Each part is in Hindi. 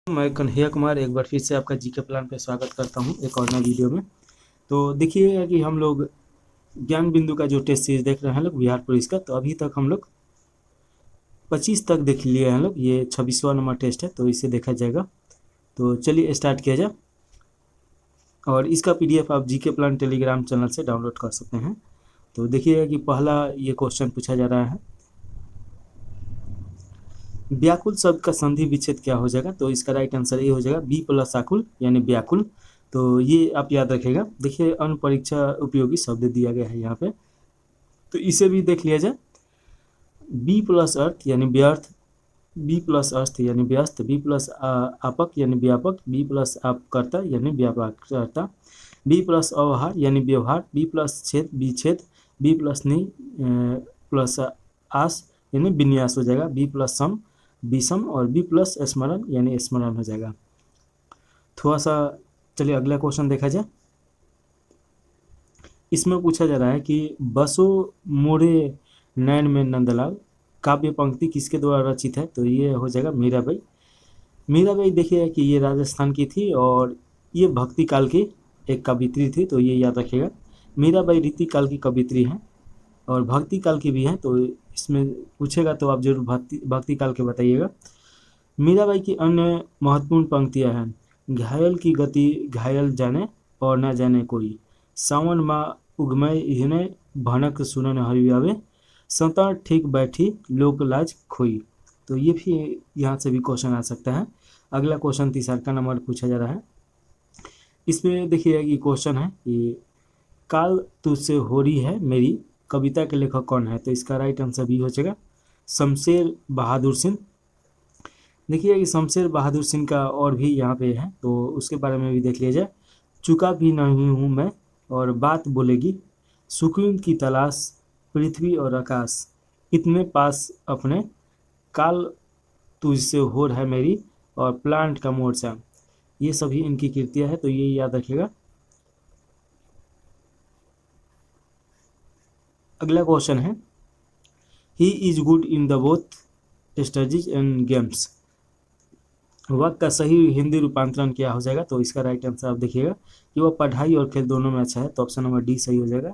मैं कन्हैया कुमार एक बार फिर से आपका जीके प्लान पे स्वागत करता हूं एक और नए वीडियो में। तो देखिए कि हम लोग ज्ञान बिंदु का जो टेस्ट सीरीज देख रहे हैं लोग बिहार पुलिस का, तो अभी तक हम लोग 25 तक देख लिए हैं लोग। ये 26वां नंबर टेस्ट है, तो इसे देखा जाएगा। तो चलिए स्टार्ट किया जाए। और इसका पीडीएफ आप जीके प्लान टेलीग्राम चैनल से डाउनलोड कर सकते हैं। तो देखिएगा कि पहला ये क्वेश्चन पूछा जा रहा है, व्याकुल शब्द का संधि विच्छेद क्या हो जाएगा। तो इसका राइट आंसर ये हो जाएगा बी प्लस आकुल यानी व्याकुल। तो ये आप याद रखिएगा। देखिए अन्य परीक्षा उपयोगी शब्द दिया गया है यहाँ पे, तो इसे भी देख लिया जाए। बी प्लस अर्थ यानी व्यर्थ, बी प्लस अर्थ यानी व्यस्त, बी प्लस आपक यानी व्यापक, बी प्लस आपकर्ता यानी व्यापकर्ता, बी प्लस अवहार यानी व्यवहार, बी प्लस छेद विच्छेद, बी प्लस नी प्लस आस यानी विन्यास हो जाएगा, बी प्लस सम विषम, और बी प्लस स्मरण यानी स्मरण हो जाएगा। थोड़ा सा चलिए अगला क्वेश्चन देखा जाए। इसमें पूछा जा रहा है कि बसो मोरे नैन में नंदलाल काव्य पंक्ति किसके द्वारा रचित है। तो ये हो जाएगा मीराबाई। मीराबाई देखिए कि ये राजस्थान की थी और ये भक्ति काल की एक कवित्री थी, तो ये याद रखिएगा। मीराबाई रीति काल की कवित्री हैं और भक्ति काल की भी हैं, तो इसमें पूछेगा तो आप जरूर भक्ति काल के बताइएगा। मीराबाई की अन्य महत्वपूर्ण पंक्तियां हैं, घायल की गति घायल जाने और न जाने कोई, सावन माँ उगमय इहने भनक सुनन हरि आवे, संतर ठीक बैठी लोक लाज खोई। तो ये भी यहाँ से भी क्वेश्चन आ सकता है। अगला क्वेश्चन तीसरा नंबर पूछा जा रहा है। इसमें देखिए कि क्वेश्चन है कि काल तुझसे हो रही है मेरी कविता के लेखक कौन है। तो इसका राइट आंसर भी हो जाएगा शमशेर बहादुर सिंह। देखिए कि शमशेर बहादुर सिंह का और भी यहाँ पे है, तो उसके बारे में भी देख लिया जाए। चुका भी नहीं हूँ मैं और बात बोलेगी, सुकून की तलाश पृथ्वी और आकाश, इतने पास अपने, काल तुझसे होड़ है मेरी, और प्लांट का मोर्चा। ये सभी इनकी कृतियाँ हैं, तो ये याद रखिएगा। अगला क्वेश्चन है, he is good in the both studies and games. वाक्य का सही हिंदी रूपांतरण क्या हो जाएगा। तो इसका राइट आंसर आप देखिएगा कि वह पढ़ाई और खेल दोनों में अच्छा है, तो ऑप्शन नंबर डी सही हो जाएगा।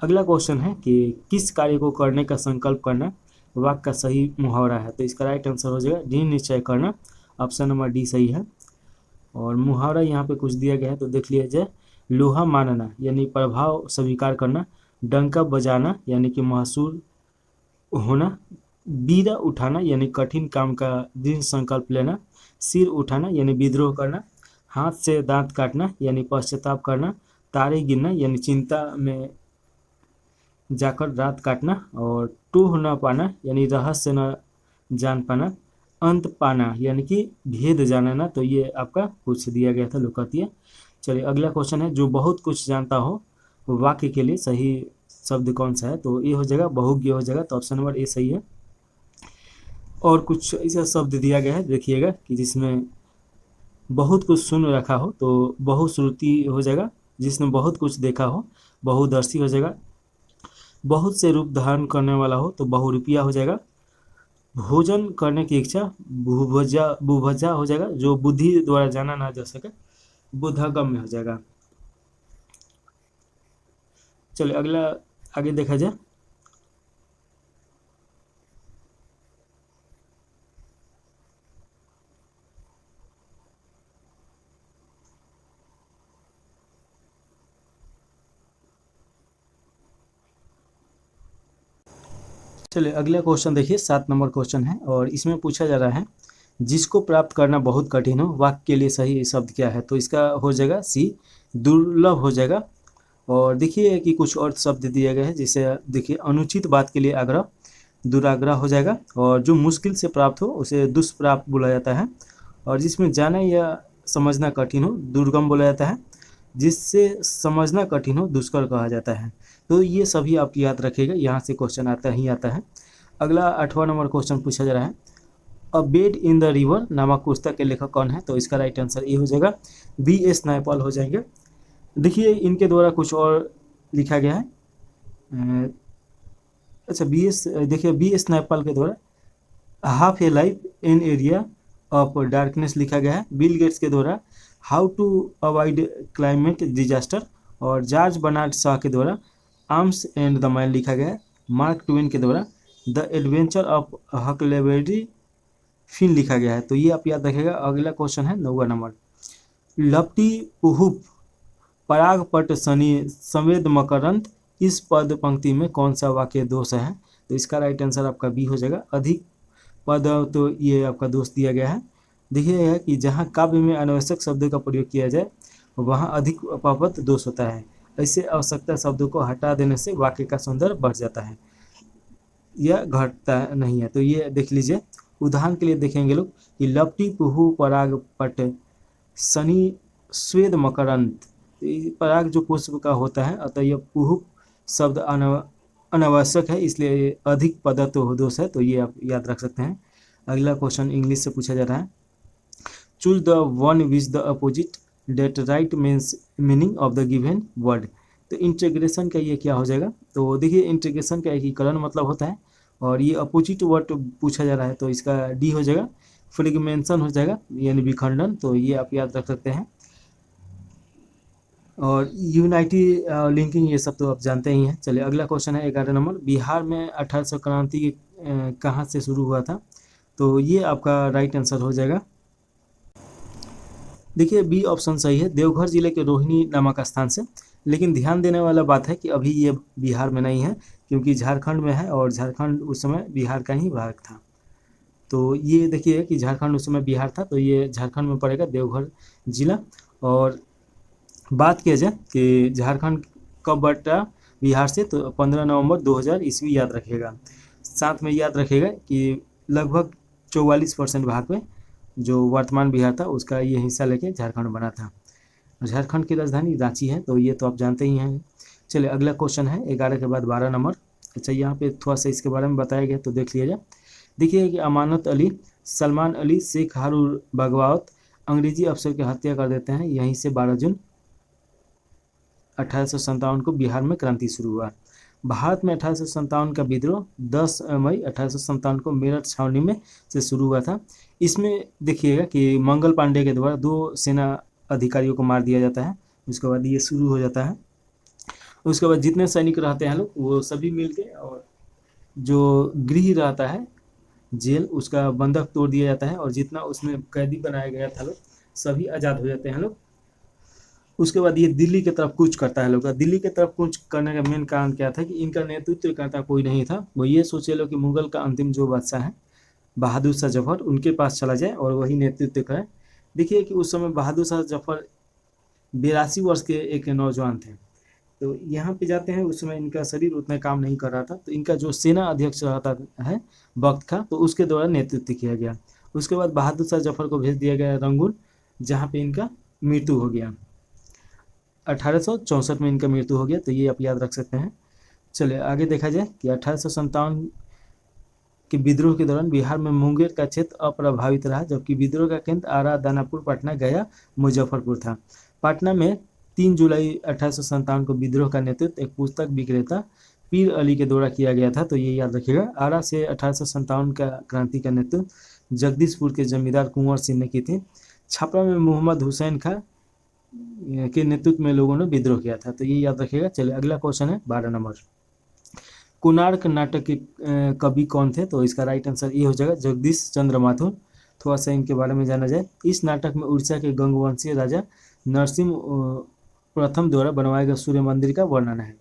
अगला क्वेश्चन है कि किस कार्य को करने का संकल्प करना वाक्य का सही मुहावरा है। तो इसका राइट आंसर हो जाएगा दृढ़ निश्चय करना, ऑप्शन नंबर डी सही है। और मुहावरा यहाँ पे कुछ दिया गया है, तो देख लिया जाए। लोहा मानना यानी प्रभाव स्वीकार करना, डंका बजाना यानी कि महसूर होना, बीड़ा उठाना यानी कठिन काम का दृढ़ संकल्प लेना, सिर उठाना यानी विद्रोह करना, हाथ से दांत काटना यानी पश्चाताप करना, तारे गिनना यानी चिंता में जाकर रात काटना, और टूह न पाना यानी रहस्य न जान पाना, अंत पाना यानी कि भेद जानना। तो ये आपका कुछ दिया गया था लोकतिया। चलिए अगला क्वेश्चन है, जो बहुत कुछ जानता हो वाक्य के लिए सही शब्द कौन सा है। तो ये हो जाएगा बहुज्ञ हो जाएगा, तो ऑप्शन नंबर ए सही है। और कुछ ऐसा शब्द दिया गया है देखिएगा कि जिसमें बहुत कुछ सुन रखा हो, तो बहुश्रुति हो जाएगा। जिसने बहुत कुछ देखा हो बहुदर्शी हो जाएगा। बहुत से रूप धारण करने वाला हो तो बहुरूपिया हो जाएगा। भोजन करने की इच्छा बुभजा हो जाएगा। जो बुद्धि द्वारा जाना ना जा सके बुद्धगम्य हो जाएगा। चलिए अगला आगे देखा जाए। चलिए अगला क्वेश्चन देखिए, 7 नंबर क्वेश्चन है और इसमें पूछा जा रहा है, जिसको प्राप्त करना बहुत कठिन हो वाक्य के लिए सही शब्द क्या है। तो इसका हो जाएगा सी दुर्लभ हो जाएगा। और देखिए कि कुछ और शब्द दिए गए हैं, जैसे देखिए अनुचित बात के लिए आग्रह दुराग्रह हो जाएगा, और जो मुश्किल से प्राप्त हो उसे दुष्प्राप्त बोला जाता है, और जिसमें जाना या समझना कठिन हो दुर्गम बोला जाता है, जिससे समझना कठिन हो दुष्कर कहा जाता है। तो ये सभी आप याद रखिएगा, यहाँ से क्वेश्चन आता ही आता है। अगला 8वां नंबर क्वेश्चन पूछा जा रहा है, अ बेड इन द रिवर नामक पुस्तक के लेखक कौन है। तो इसका राइट आंसर ये हो जाएगा बी एस नायपॉल हो जाएंगे। देखिए इनके द्वारा कुछ और लिखा गया है। अच्छा देखिए बी एस नायपॉल के द्वारा half a life in area of darkness लिखा गया है। बिल गेट्स के द्वारा how to avoid climate disaster, और जॉर्ज बर्नार्ड शॉ के द्वारा आर्म्स एंड द मैन लिखा गया है। मार्क ट्वेन के द्वारा the adventure of Huckleberry fin लिखा गया है। तो ये आप याद रखिएगा। अगला क्वेश्चन है 9वां नंबर, लपटी पुहुप पराग पट शनि संवेद मकरंद, इस पद पंक्ति में कौन सा वाक्य दोष है? तो इसका राइट आंसर आपका बी हो जाएगा। अधिक पद, तो ये आपका दोष दिया गया है। देखिएगा कि जहाँ काव्य में अनावश्यक शब्दों का प्रयोग किया जाए वहाँ अधिक अपवाद दोष होता है। ऐसे आवश्यकता शब्दों को हटा देने से वाक्य का सौंदर्य बढ़ जाता है, यह घटता नहीं है। तो ये देख लीजिए, उदाहरण के लिए देखेंगे लोग कि लपटी पुहु पराग पट शनि स्वेद मकरंद, पराग जो पुष्प का होता है, अतः यह पुहु शब्द अनावश्यक है, इसलिए अधिक पदत्व दोष है। तो ये आप याद रख सकते हैं। अगला क्वेश्चन इंग्लिश से पूछा जा रहा है, choose the one which the opposite that right means meaning of the given word. तो इंटीग्रेशन का ये क्या हो जाएगा? तो देखिए, इंटीग्रेशन का एकीकरण मतलब होता है, और ये अपोजिट वर्ड पूछा जा रहा है, तो इसका डी हो जाएगा। फ्रेगमेंशन हो जाएगा, यानी विखंडन। तो ये आप याद रख सकते हैं। और यूनाइटी लिंकिंग, ये सब तो आप जानते ही हैं। चलिए अगला क्वेश्चन है 11 नंबर, बिहार में 1800 क्रांति कहाँ से शुरू हुआ था? तो ये आपका राइट आंसर हो जाएगा। देखिए, बी ऑप्शन सही है, देवघर जिले के रोहिणी नामक स्थान से। लेकिन ध्यान देने वाला बात है कि अभी ये बिहार में नहीं है, क्योंकि झारखंड में है, और झारखंड उस समय बिहार का ही भाग था। तो ये देखिए कि झारखंड उस समय बिहार था, तो ये झारखंड में पड़ेगा देवघर जिला। और बात किया जाए कि झारखंड कब बटा बिहार से, तो 15 नवंबर 2000 ईस्वी याद रखिएगा। साथ में याद रखिएगा कि लगभग 44% भाग में जो वर्तमान बिहार था उसका ये हिस्सा लेके झारखंड बना था। झारखंड की राजधानी रांची है, तो ये तो आप जानते ही हैं। चलिए अगला क्वेश्चन है 11 के बाद 12 नंबर। अच्छा, यहाँ पे थोड़ा सा इसके बारे में बताया गया, तो देख लीजिए। देखिए कि अमानत अली, सलमान अली, शेख हारून बगवात अंग्रेजी अफसर की हत्या कर देते हैं। यहीं से 12 जून 1857 को बिहार में क्रांति शुरू हुआ। भारत में 1857 का विद्रोह 10 मई 1857 को मेरठ छावनी में से शुरू हुआ था। इसमें देखिएगा कि मंगल पांडे के द्वारा 2 सेना अधिकारियों को मार दिया जाता है। उसके बाद ये शुरू हो जाता है। उसके बाद जितने सैनिक रहते हैं लोग, वो सभी मिलके, और जो गृह रहता है जेल, उसका बंधक तोड़ दिया जाता है, और जितना उसमें कैदी बनाया गया था लोग, सभी आज़ाद हो जाते हैं लोग। उसके बाद ये दिल्ली की तरफ कूच करता है लोग। दिल्ली की तरफ कूच करने का मेन कारण क्या था कि इनका नेतृत्व करता कोई नहीं था। वो ये सोचे लो कि मुगल का अंतिम जो बादशाह है बहादुर शाह जफर, उनके पास चला जाए और वही नेतृत्व करे। देखिए कि उस समय बहादुर शाह जफर 82 वर्ष के एक नौजवान थे। तो यहाँ पे जाते हैं, उस समय इनका शरीर उतना काम नहीं कर रहा था, तो इनका जो सेना अध्यक्ष रहता है वक्त का, तो उसके द्वारा नेतृत्व किया गया। उसके बाद बहादुर शाह जफर को भेज दिया गया रंगून, जहाँ पे इनका मृत्यु हो गया। 1864 में इनका मृत्यु हो गया। तो ये आप याद रख सकते हैं। चलिए आगे देखा जाए कि 1857 के विद्रोह के दौरान बिहार में मुंगेर का क्षेत्र अप्रभावित रहा, जबकि विद्रोह का केंद्र आरा, दानापुर, पटना, गया, मुजफ्फरपुर था। पटना में 3 जुलाई 1857 को विद्रोह का नेतृत्व एक पुस्तक विक्रेता पीर अली के द्वारा किया गया था। तो ये याद रखिएगा। आरा से 1857 का क्रांति का नेतृत्व जगदीशपुर के जमींदार कुंवर सिंह ने की थी। छपरा में मोहम्मद हुसैन खां के नेतृत्व में लोगों ने विद्रोह किया था। तो ये याद रखिएगा। चलिए अगला क्वेश्चन है 12 नंबर, कोणार्क नाटक के कवि कौन थे? तो इसका राइट आंसर ये हो जाएगा जगदीश चंद्र माथुर। थोड़ा सा इनके बारे में जाना जाए। इस नाटक में उड़ीसा के गंगवंशीय राजा नरसिंह प्रथम द्वारा बनवाए गए सूर्य मंदिर का वर्णन है।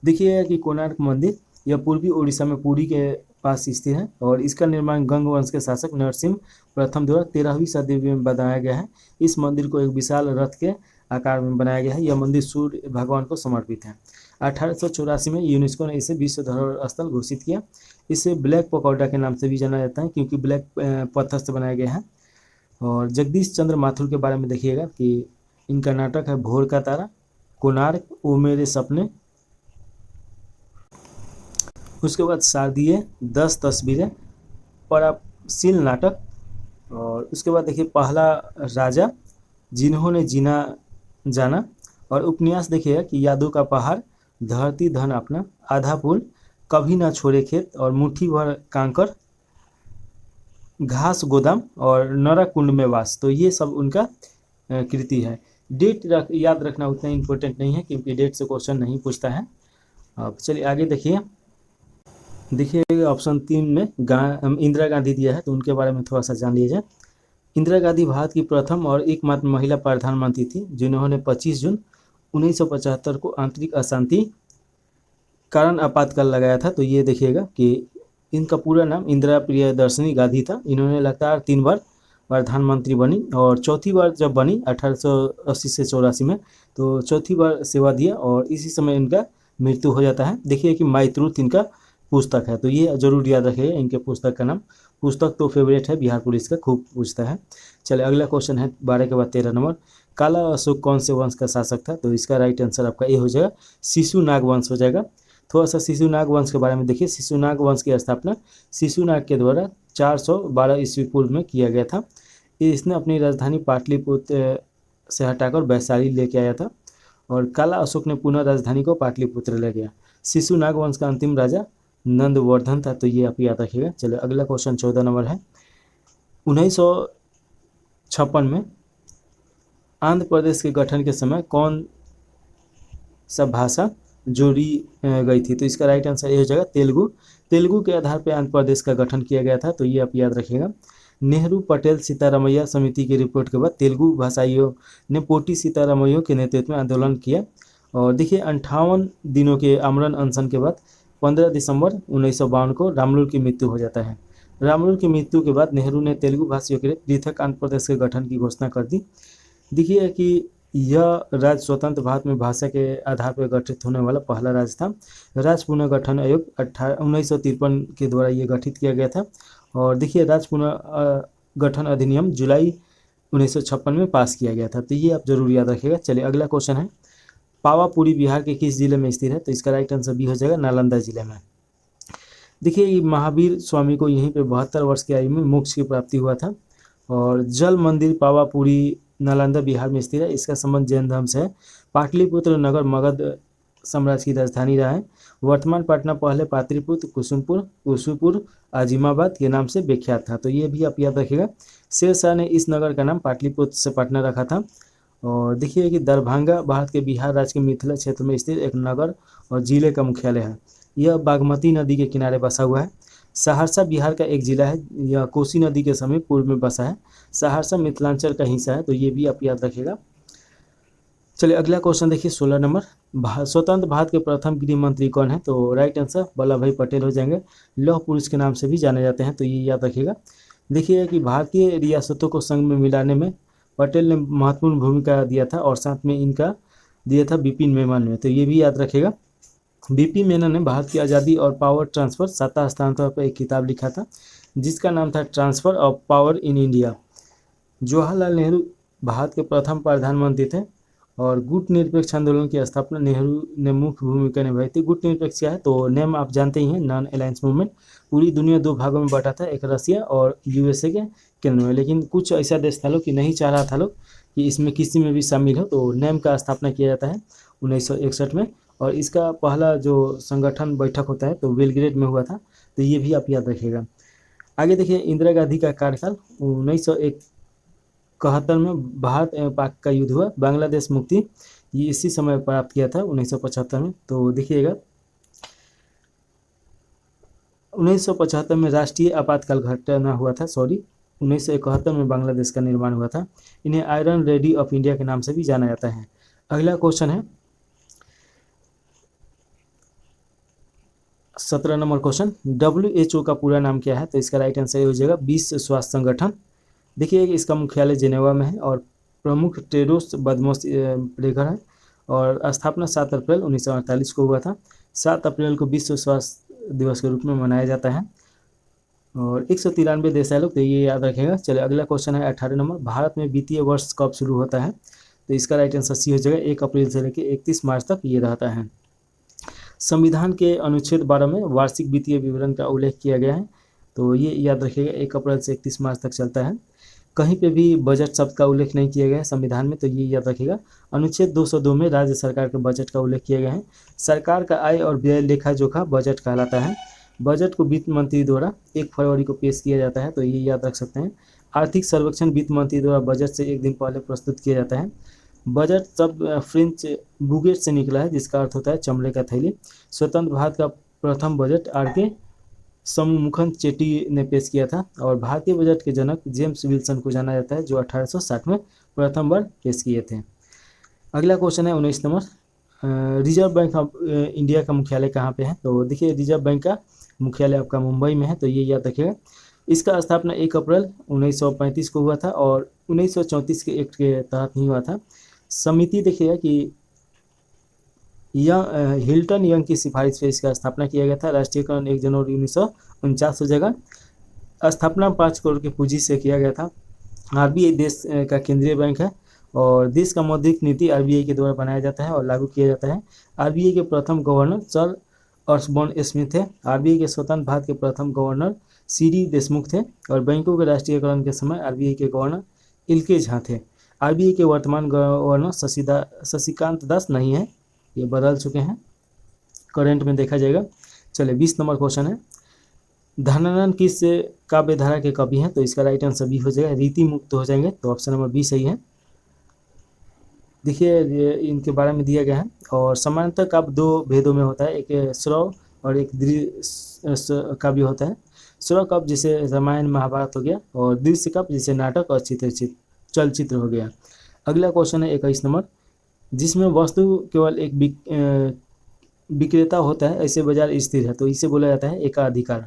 देखिए कि कोणार्क मंदिर यह पूर्वी उड़ीसा में पुरी के पास स्थित है, और इसका निर्माण गंग वंश के शासक नरसिंह प्रथम द्वारा 13वीं सदी में बनाया गया है। इस मंदिर को एक विशाल रथ के आकार में बनाया गया है। यह मंदिर सूर्य भगवान को समर्पित है। 1884 में यूनेस्को ने इसे विश्व धरोहर स्थल घोषित किया। इसे ब्लैक पकौड़ा के नाम से भी जाना जाता है, क्योंकि ब्लैक पत्थर से बनाया गया है। और जगदीश चंद्र माथुर के बारे में देखिएगा कि इनका नाटक है भोर का तारा, कोणार्क, ओ मेरे सपने, उसके बाद शारदीय, 10 तस्वीरें, पराशील नाटक, और उसके बाद देखिए पहला राजा, जिन्होंने जीना जाना, और उपन्यास देखिएगा कि यादों का पहाड़, धरती धन अपना, आधा पुल, कभी ना छोड़े खेत, और मुट्ठी भर कांकर, घास गोदाम और नरक कुंड में वास, तो ये सब उनका कृति है। डेट याद रखना उतना इम्पोर्टेंट नहीं है क्योंकि डेट से क्वेश्चन नहीं पूछता है। अब चलिए आगे देखिए। देखिए ऑप्शन 3 में इंदिरा गांधी दिया है, तो उनके बारे में थोड़ा सा जान लीजिए। इंदिरा गांधी भारत की प्रथम और एकमात्र महिला प्रधानमंत्री थी जिन्होंने 25 जून 1975 को आंतरिक अशांति कारण आपातकाल लगाया था। तो ये देखिएगा कि इनका पूरा नाम इंदिरा प्रियदर्शनी गांधी था। इन्होंने लगातार 3 बार प्रधानमंत्री बनी और चौथी बार जब बनी 1880 से 84 में, तो चौथी बार सेवा दिया और इसी समय इनका मृत्यु हो जाता है। देखिए कि माई ट्रूथ इनका पुस्तक है, तो ये जरूर याद रखिएगा इनके पुस्तक का नाम। पुस्तक तो फेवरेट है, बिहार पुलिस का खूब पूछता है। चलिए अगला क्वेश्चन है 12 के बाद 13 नंबर। काला अशोक कौन से वंश का शासक था? तो इसका राइट आंसर आपका ए हो जाएगा, शिशुनाग वंश हो जाएगा। थोड़ा सा शिशुनाग वंश के बारे में देखिए। शिशुनाग वंश की स्थापना शिशुनाग के द्वारा 412 ईस्वी पूर्व में किया गया था। इसने अपनी राजधानी पाटलिपुत्र से हटाकर वैशाली लेके आया था और काला अशोक ने पुनः राजधानी को पाटलिपुत्र ले गया। शिशुनाग वंश का अंतिम राजा नंदवर्धन था, तो ये आप याद रखिएगा। चलिए अगला क्वेश्चन 14 नंबर है। 1956 में आंध्र प्रदेश के गठन के समय कौन सा भाषा जोड़ी गई थी? तो इसका राइट आंसर ये हो जाएगा तेलुगु। तेलुगु के आधार पर आंध्र प्रदेश का गठन किया गया था, तो ये आप याद रखिएगा। नेहरू पटेल सीतारामैया समिति की रिपोर्ट के बाद तेलुगु भाषाइयों ने पोटी सीतारामैया के नेतृत्व में आंदोलन किया और देखिए 58 दिनों के आमरण अनशन के बाद 15 दिसंबर 1952 को रामलूल की मृत्यु हो जाता है। रामलूल की मृत्यु के बाद नेहरू ने तेलुगु भाषियों के लिए पृथक आंध्र प्रदेश के गठन की घोषणा कर दी। देखिए कि यह राज्य स्वतंत्र भारत में भाषा के आधार पर गठित होने वाला पहला राज्य था। राज्य पुनर्गठन आयोग 1953 के द्वारा ये गठित किया गया था और देखिए राज्य पुनर्गठन अधिनियम जुलाई 1956 में पास किया गया था, तो ये आप जरूर याद रखिएगा। चलिए अगला क्वेश्चन है। पावापुरी बिहार के किस जिले में स्थित है? तो इसका राइट आंसर बी हो जाएगा, नालंदा जिले में। देखिए महावीर स्वामी को यहीं पे 72 वर्ष की आयु में मोक्ष की प्राप्ति हुआ था और जल मंदिर पावापुरी नालंदा बिहार में स्थित है। इसका संबंध जैन धर्म से है। पाटलिपुत्र नगर मगध साम्राज्य की राजधानी रहा है। वर्तमान पटना पहले पाटलिपुत्र कुशुपुर आजिमाबाद के नाम से विख्यात था, तो ये भी आप याद रखिएगा। शेरशाह ने इस नगर का नाम पाटलिपुत्र से पटना रखा था। और देखिए कि दरभंगा भारत के बिहार राज्य के मिथिला क्षेत्र में स्थित एक नगर और जिले का मुख्यालय है। यह बागमती नदी के किनारे बसा हुआ है। सहरसा बिहार का एक जिला है, यह कोसी नदी के समीप पूर्व में बसा है। सहरसा मिथिलांचल का हिस्सा है, तो ये भी आप याद रखिएगा। चलिए अगला क्वेश्चन देखिए 16 नंबर। स्वतंत्र भारत के प्रथम गृह मंत्री कौन है? तो राइट आंसर वल्लभ भाई पटेल हो जाएंगे। लौह पुरुष के नाम से भी जाने जाते हैं, तो ये याद रखिएगा। देखिए कि भारतीय रियासतों को संघ में मिलाने में पटेल ने महत्वपूर्ण भूमिका दिया था और साथ में इनका दिया था विपिन मेमन ने, तो ये भी याद रखिएगा। विपिन मेनन ने भारत की आज़ादी और पावर ट्रांसफर सत्ता हस्तांतरण पर एक किताब लिखा था जिसका नाम था transfer of power in India. Jawaharlal Nehru Bharat के प्रथम प्रधानमंत्री थे और गुट निरपेक्ष आंदोलन की स्थापना नेहरू ने मुख्य भूमिका निभाई थी। गुट निरपेक्ष क्या है? तो नेम आप जानते ही हैं, नॉन अलायंस मूवमेंट। पूरी दुनिया 2 भागों में बटा था, एक रसिया और यूएसए के केंद्र में, लेकिन कुछ ऐसा देश था लोग कि नहीं चाह रहा था लोग कि इसमें किसी में भी शामिल हो, तो नेम का स्थापना किया जाता है 1961 में और इसका पहला जो संगठन बैठक होता है तो बेलग्रेड में हुआ था, तो ये भी आप याद रखिएगा। आगे देखिए इंदिरा गांधी का कार्यकाल 1971 में भारत एवं पाक का युद्ध हुआ। बांग्लादेश मुक्ति ये इसी समय प्राप्त किया था 1975 में। तो देखिएगा 1975 में राष्ट्रीय आपातकाल घटना हुआ था, 1971 में बांग्लादेश का निर्माण हुआ था। इन्हें आयरन लेडी ऑफ इंडिया के नाम से भी जाना जाता है। अगला क्वेश्चन है 17 नंबर क्वेश्चन। WHO का पूरा नाम क्या है? तो इसका राइट आंसर हो जाएगा विश्व स्वास्थ्य संगठन। देखिए इसका मुख्यालय जेनेवा में है और प्रमुख टेड्रोस अदनोम गैब्रियस है और स्थापना 7 अप्रैल 1948 को हुआ था। 7 अप्रैल को विश्व स्वास्थ्य दिवस के रूप में मनाया जाता है और 193 देश है लोग, तो ये याद रखेगा। चलिए अगला क्वेश्चन है 18 नंबर। भारत में वित्तीय वर्ष कब शुरू होता है? तो इसका राइट आंसर सी हो जाएगा, 1 अप्रैल से लेकर 31 मार्च तक ये रहता है। संविधान के अनुच्छेद 12 में वार्षिक वित्तीय विवरण का उल्लेख किया गया है, तो ये याद रखिएगा, 1 अप्रैल से 31 मार्च तक चलता है। कहीं पे भी बजट शब्द का उल्लेख नहीं किया गया है संविधान में, तो ये याद रखिएगा। अनुच्छेद 202 में राज्य सरकार के बजट का उल्लेख किया गया है। सरकार का आय और व्यय लेखा जोखा बजट कहलाता है। बजट को वित्त मंत्री द्वारा 1 फरवरी को पेश किया जाता है, तो ये याद रख सकते हैं। आर्थिक सर्वेक्षण वित्त मंत्री द्वारा बजट से एक दिन पहले प्रस्तुत किया जाता है। बजट शब्द फ्रेंच बुगेट से निकला है, जिसका अर्थ होता है चमड़े का थैली। स्वतंत्र भारत का प्रथम बजट आर.के. शमुमुखम चेट्टी ने पेश किया था, और भारतीय बजट के जनक जेम्स विल्सन को जाना जाता है, जो 1860 में प्रथम बार पेश किए थे। अगला क्वेश्चन है 19 number. Reserve bank of India का मुख्यालय कहाँ पे है? तो देखिए, रिजर्व बैंक का मुख्यालय आपका मुंबई में है, तो ये याद रखिएगा। इसका स्थापना 1 अप्रैल 1935 को हुआ था, और 1934 के एक्ट के तहत ही हुआ था। समिति देखिएगा कि हिल्टन यंग की सिफारिश पे इसका स्थापना किया गया था। राष्ट्रीयकरण 1 जनवरी 1949 हो जाएगा। स्थापना 5 करोड़ की पूंजी से किया गया था। आरबीआई देश का केंद्रीय बैंक है, और देश का मौद्रिक नीति आरबीआई के द्वारा बनाया जाता है और लागू किया जाता है। आरबीआई के प्रथम गवर्नर सर अर्शबोर्न स्मिथ थे। आरबीआई के स्वतंत्र भारत के प्रथम गवर्नर सीडी देशमुख थे, और बैंकों के राष्ट्रीयकरण के समय आरबीआई के गवर्नर एलके झा थे। आरबीआई के वर्तमान गवर्नर शशिकांत दास नहीं है, ये बदल चुके हैं, करंट में देखा जाएगा। चलिए 20 नंबर क्वेश्चन है। धनानंद किस काव्य धारा के कवि हैं? तो इसका राइट आंसर बी हो जाएगा, रीति मुक्त हो जाएंगे, तो ऑप्शन नंबर बी सही है। देखिए, इनके बारे में दिया गया है। और समानांतर काव्य 2 भेदों में होता है, एक श्रव और एक दृश्य काव्य होता है। श्रव काव्य जैसे रामायण महाभारत हो गया, और दृश्य काव्य जैसे नाटक और चलचित्र हो गया। अगला क्वेश्चन है 21 नंबर। जिसमें वस्तु केवल एक विक्रेता होता है, ऐसे बाजार स्थिर है, तो इसे बोला जाता है एकाधिकार।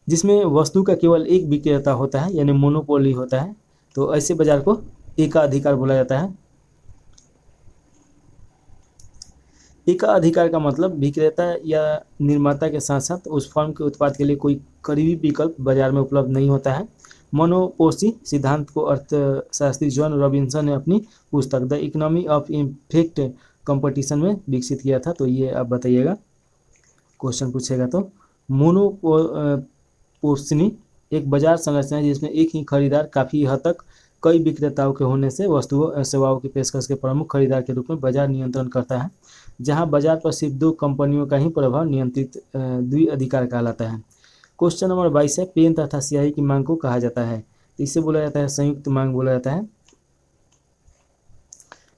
जिसमें वस्तु का केवल एक विक्रेता होता है, यानी मोनोपोली होता है, तो ऐसे बाजार को एकाधिकार बोला जाता है। एकाधिकार का मतलब विक्रेता या निर्माता के साथ साथ उस फर्म के उत्पाद के लिए कोई करीबी विकल्प बाजार में उपलब्ध नहीं होता है। मोनोपोली सिद्धांत को अर्थशास्त्री जॉन रॉबिन्सन ने अपनी पुस्तक the economy of imperfect competition में विकसित किया था, तो ये आप बताइएगा, क्वेश्चन पूछेगा तो। मोनोपोली एक बाजार संरचना है जिसमें एक ही खरीदार काफ़ी हद तक कई विक्रेताओं के होने से वस्तुओं सेवाओं की पेशकश के प्रमुख खरीदार के रूप में बाजार नियंत्रण करता है, जहां बाजार पर सिर्फ 2 कंपनियों का ही प्रभाव नियंत्रित द्विअधिकार कहलाता है। क्वेश्चन नंबर 22 है। पेन तथा स्याही की मांग को कहा जाता है, तो इसे बोला जाता है संयुक्त मांग बोला जाता है।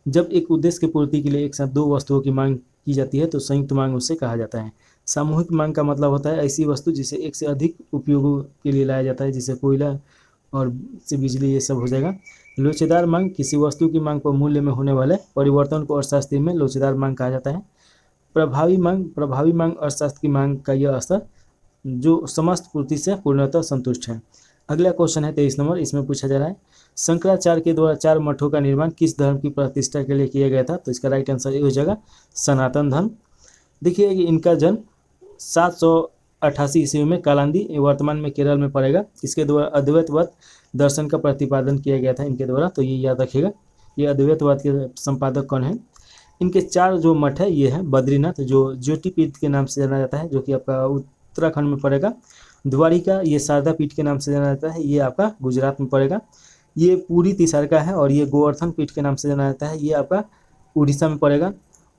जब एक उद्देश्य की पूर्ति के लिए एक साथ 2 वस्तुओं की मांग की जाती है, तो संयुक्त मांग उसे कहा जाता है। सामूहिक मांग का मतलब होता है ऐसी वस्तु जिसे एक से अधिक उपयोगों के लिए लाया जाता है, जैसे कोयला और से बिजली, ये सब हो जाएगा। लोचेदार मांग किसी वस्तु की मांग पर मूल्य में होने वाले परिवर्तन को अर्थशास्त्र में लोचेदार मांग कहा जाता है। प्रभावी मांग अर्थशास्त्र की मांग का यह स्तर जो समस्त पूर्ति से पूर्णतः संतुष्ट है। अगला क्वेश्चन है 23 नंबर। इसमें पूछा जा रहा है शंकराचार्य के द्वारा 4 मठों का निर्माण किस धर्म की प्रतिष्ठा के लिए किया गया था? तो इसका राइट आंसर ये हो जाएगा सनातन धर्म। देखिए कि इनका जन्म 788 ईस्वी में कालांदी, वर्तमान में केरल में पड़ेगा। इसके द्वारा अद्वैतवाद दर्शन का प्रतिपादन किया गया था इनके द्वारा, तो ये याद रखिएगा। ये अद्वैतवाद के संपादक कौन है? इनके 4 जो मठ है ये है बद्रीनाथ, जो ज्योतिपीठ के नाम से जाना जाता है, जो कि आपका उत्तराखंड में पड़ेगा। द्वारिका ये शारदा पीठ के नाम से जाना जाता है, ये आपका गुजरात में पड़ेगा। ये पूरी तिसारका है, और ये गोवर्धन पीठ के नाम से जाना जाता है, ये आपका उड़ीसा में पड़ेगा।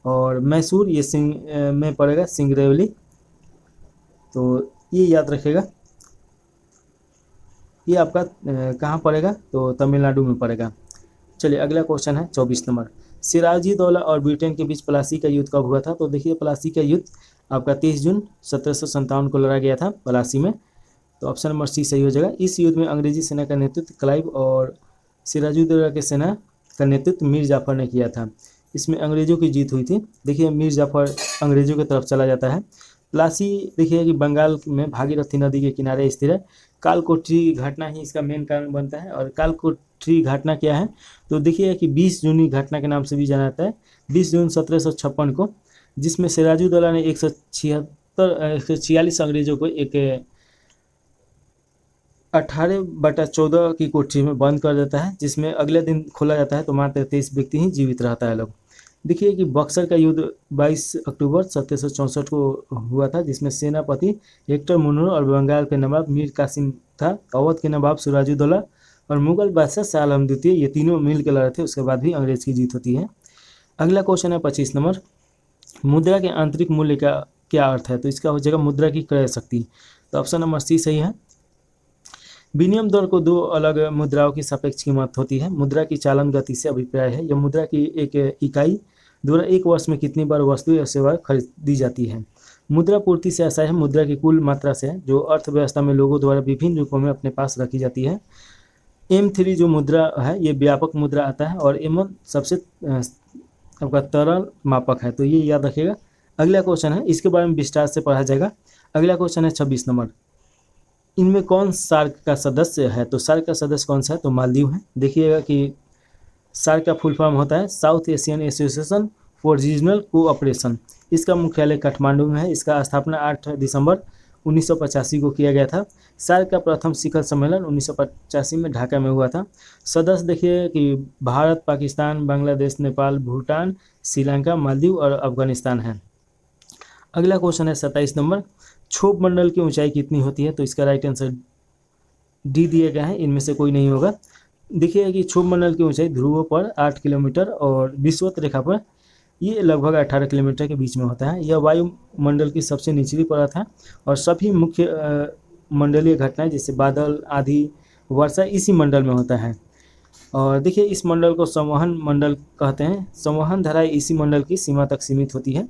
और मैसूर ये सिंह में पड़ेगा, सिंगरौली, तो ये याद रखिएगा। ये आपका कहाँ पड़ेगा? तो तमिलनाडु में पड़ेगा। चलिए अगला क्वेश्चन है 24 नंबर। सिराजी दौला और ब्रिटेन के बीच प्लासी का युद्ध कब हुआ था? तो देखिए प्लासी का युद्ध आपका 23 जून 1757 को लड़ा गया था प्लासी में, तो ऑप्शन नंबर सी सही हो जाएगा। इस युद्ध में अंग्रेजी सेना का नेतृत्व क्लाइव और सिराजुद्दौला के सेना का नेतृत्व मीर जाफर ने किया था। इसमें अंग्रेजों की जीत हुई थी। देखिए मीर जाफर अंग्रेजों की तरफ चला जाता है। प्लासी देखिए कि बंगाल में भागीरथी नदी के किनारे स्थित है। कालकोठरी घटना ही इसका मेन कारण बनता है। और कालकोठरी घटना क्या है? तो देखिए कि 20 जूनी घटना के नाम से भी जाना जाता है। 20 जून 1756 को, जिसमें सिराजुद्दौला ने 146 अंग्रेजों को एक 18/14 की कोठरी में बंद कर देता है, जिसमें अगले दिन खोला जाता है तो मात्र 23 व्यक्ति ही जीवित रहता है लोग। देखिए कि बक्सर का युद्ध 22 अक्टूबर 1764 को हुआ था, जिसमें सेनापति हेक्टर मुनरो और बंगाल के नवाब मीर कासिम था। अवध के नवाब सिराजुद्दौला और मुगल बादशाह शाह आलम द्वितीय, ये तीनों मिल के लड़े थे। उसके बाद भी अंग्रेज की जीत होती है। अगला क्वेश्चन है 25 नंबर। मुद्रा के आंतरिक मूल्य का क्या अर्थ है, तो इसका हो जाएगा मुद्रा की क्रय शक्ति। तो ऑप्शन नंबर सी सही है। विनिमय दर को दो अलग मुद्राओं की सापेक्ष कीमत होती है। मुद्रा की चालन गति से अभिप्राय है यह मुद्रा की एक इकाई द्वारा एक वर्ष में कितनी बार वस्तु या सेवा खरीदी जाती है। मुद्रा पूर्ति से ऐसा है मुद्रा की कुल मात्रा से है जो अर्थव्यवस्था में लोगों द्वारा विभिन्न रूपों में अपने पास रखी जाती है। M3 जो मुद्रा है ये व्यापक मुद्रा आता है और M1 सबसे आपका तरल मापक है, तो ये याद रखिएगा। अगला क्वेश्चन है, इसके बारे में विस्तार से पढ़ा जाएगा। अगला क्वेश्चन है 26 नंबर, इनमें कौन सार्क का सदस्य है, तो सार्क का सदस्य कौन सा है, तो मालदीव है। देखिएगा कि सार्क का फुल फॉर्म होता है south Asian association for regional cooperation. इसका मुख्यालय काठमांडू में है। इसका स्थापना 8 दिसंबर 1985 को किया गया था। सार्क का प्रथम शिखर सम्मेलन 1985 में ढाका में हुआ था। सदस्य देखिए कि भारत, पाकिस्तान, बांग्लादेश, नेपाल, भूटान, श्रीलंका, मालदीव और अफगानिस्तान है। अगला क्वेश्चन है 27 नंबर, क्षोभ मंडल की ऊंचाई कितनी होती है, तो इसका राइट आंसर डी दिए गए हैं, इनमें से कोई नहीं होगा। देखिए कि क्षोभ मंडल की ऊंचाई ध्रुवों पर 8 किलोमीटर और विषुवत रेखा पर ये लगभग 18 किलोमीटर के बीच में होता है। यह वायुमंडल की सबसे निचली परत है और सभी मुख्य मंडलीय घटनाएं जैसे बादल, आंधी, वर्षा इसी मंडल में होता है। और देखिए इस मंडल को संवहन मंडल कहते हैं। संवहन धाराएं इसी मंडल की सीमा तक सीमित होती है।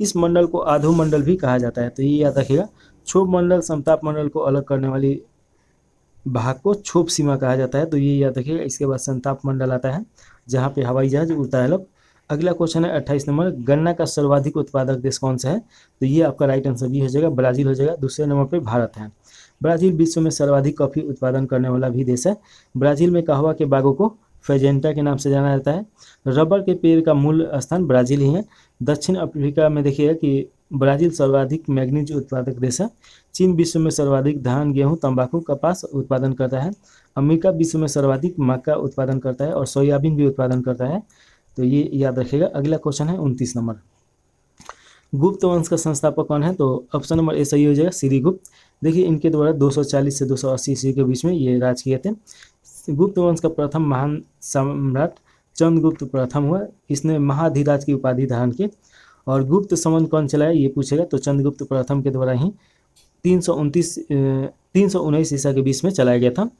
इस मंडल को आधो मंडल भी कहा जाता है, तो ये याद रखिएगा। क्षोभ मंडल समताप मंडल को अलग करने वाली भाग को क्षोभ सीमा कहा जाता है, तो ये याद रखिएगा। इसके बाद संताप मंडल आता है जहाँ पे हवाई जहाज उड़ता है लोग। अगला क्वेश्चन है 28 नंबर, गन्ना का सर्वाधिक उत्पादक देश कौन सा है, तो ये आपका राइट आंसर भी हो जाएगा, ब्राजील हो जाएगा। दूसरे नंबर पे भारत है। ब्राजील विश्व में सर्वाधिक कॉफी उत्पादन करने वाला भी देश है। ब्राजील में कहवा के बागों को फेजेंटा के नाम से जाना जाता है। रबर के पेड़ का मूल स्थान ब्राजील ही है। दक्षिण अफ्रीका में देखिएगा कि ब्राजील सर्वाधिक मैग्नीज उत्पादक देश है। चीन विश्व में सर्वाधिक धान, गेहूं, तंबाकू, कपास उत्पादन करता है। अमेरिका विश्व में सर्वाधिक मक्का उत्पादन करता है और सोयाबीन भी उत्पादन करता है, तो ये याद रखिएगा। अगला क्वेश्चन है 29 नंबर, गुप्त वंश का संस्थापक कौन है, तो ऑप्शन नंबर ए सही हो जाएगा, श्रीगुप्त। देखिए इनके द्वारा 240 से 280 ईस्वी के बीच में ये राज किए थे। गुप्त वंश का प्रथम महान सम्राट चंद्रगुप्त प्रथम हुआ। इसने महाधिराज की उपाधि धारण की। और गुप्त संवत कौन चलाया ये पूछेगा, तो चंद्रगुप्त प्रथम के द्वारा ही 319 ईसा के बीच में चलाया गया था।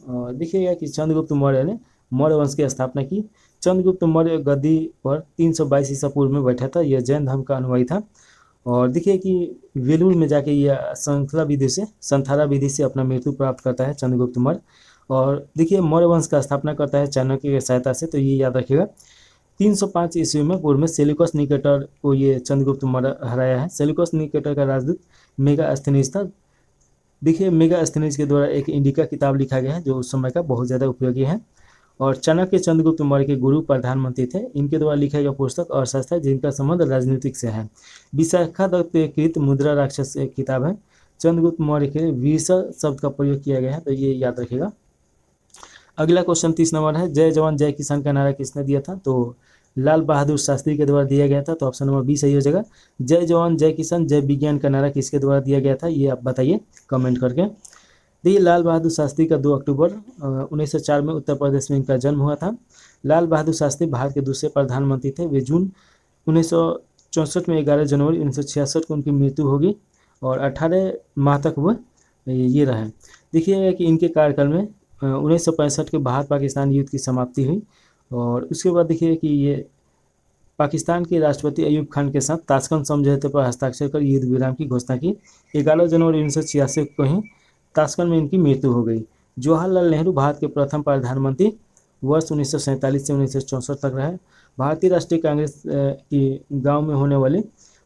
और देखिएगा कि चंद्रगुप्त मौर्य ने मौर्य वंश की स्थापना की। चंद्रगुप्त मौर्य गद्दी पर 322 ईसा पूर्व में बैठा था। यह जैन धर्म का अनुयायी था। और देखिए कि वेलूर में जाके यह संथारा विधि से अपना मृत्यु प्राप्त करता है चंद्रगुप्त मौर्य। और देखिए मौर्य वंश का स्थापना करता है चाणक्य की सहायता से, तो ये याद रखिएगा। 305 ईस्वी में पूर्व में सेल्यूकस निकेटर को ये चंद्रगुप्त मौर्य हराया है। सेल्यूकस निकेटर का राजदूत मेगास्थनीज था। देखिए मेगास्थनीज के द्वारा एक इंडिका किताब लिखा गया है जो उस समय का बहुत ज़्यादा उपयोगी है। और चाणक्य चंद्रगुप्त मौर्य के गुरु प्रधानमंत्री थे। इनके द्वारा लिखा गया पुस्तक अर्थशास्त्र जिनका संबंध राजनीतिक से है। विशाखा दत्त कृत मुद्रा राक्षस एक किताब है। चंद्रगुप्त मौर्य के विसा शब्द का प्रयोग किया गया है, तो ये याद रखिएगा। अगला क्वेश्चन 30 नंबर है, जय जवान जय किसान का नारा किसने दिया था, तो लाल बहादुर शास्त्री के द्वारा दिया गया था, तो ऑप्शन नंबर बी सही हो जाएगा। जय जवान जय किसान जय विज्ञान का नारा किसके द्वारा दिया गया था, ये आप बताइए कमेंट करके। देखिए लाल बहादुर शास्त्री का 2 अक्टूबर 1904 में उत्तर प्रदेश में इनका जन्म हुआ था। लाल बहादुर शास्त्री भारत के दूसरे प्रधानमंत्री थे। वे जून 1964 में 11 जनवरी 1966 को उनकी मृत्यु होगी और 18 माह तक वो ये रहे। देखिए कि इनके कार्यकाल में 1965 के भारत पाकिस्तान युद्ध की समाप्ति हुई। और उसके बाद देखिए कि ये पाकिस्तान के राष्ट्रपति अयूब खान के साथ ताशकंद समझौते पर हस्ताक्षर कर युद्ध विराम की घोषणा की। 11 जनवरी 1986 को ही ताशकंद में इनकी मृत्यु हो गई। जवाहरलाल नेहरू भारत के प्रथम प्रधानमंत्री वर्ष 1947 से 1964 तक रहे। भारतीय राष्ट्रीय कांग्रेस की गांव में होने वाले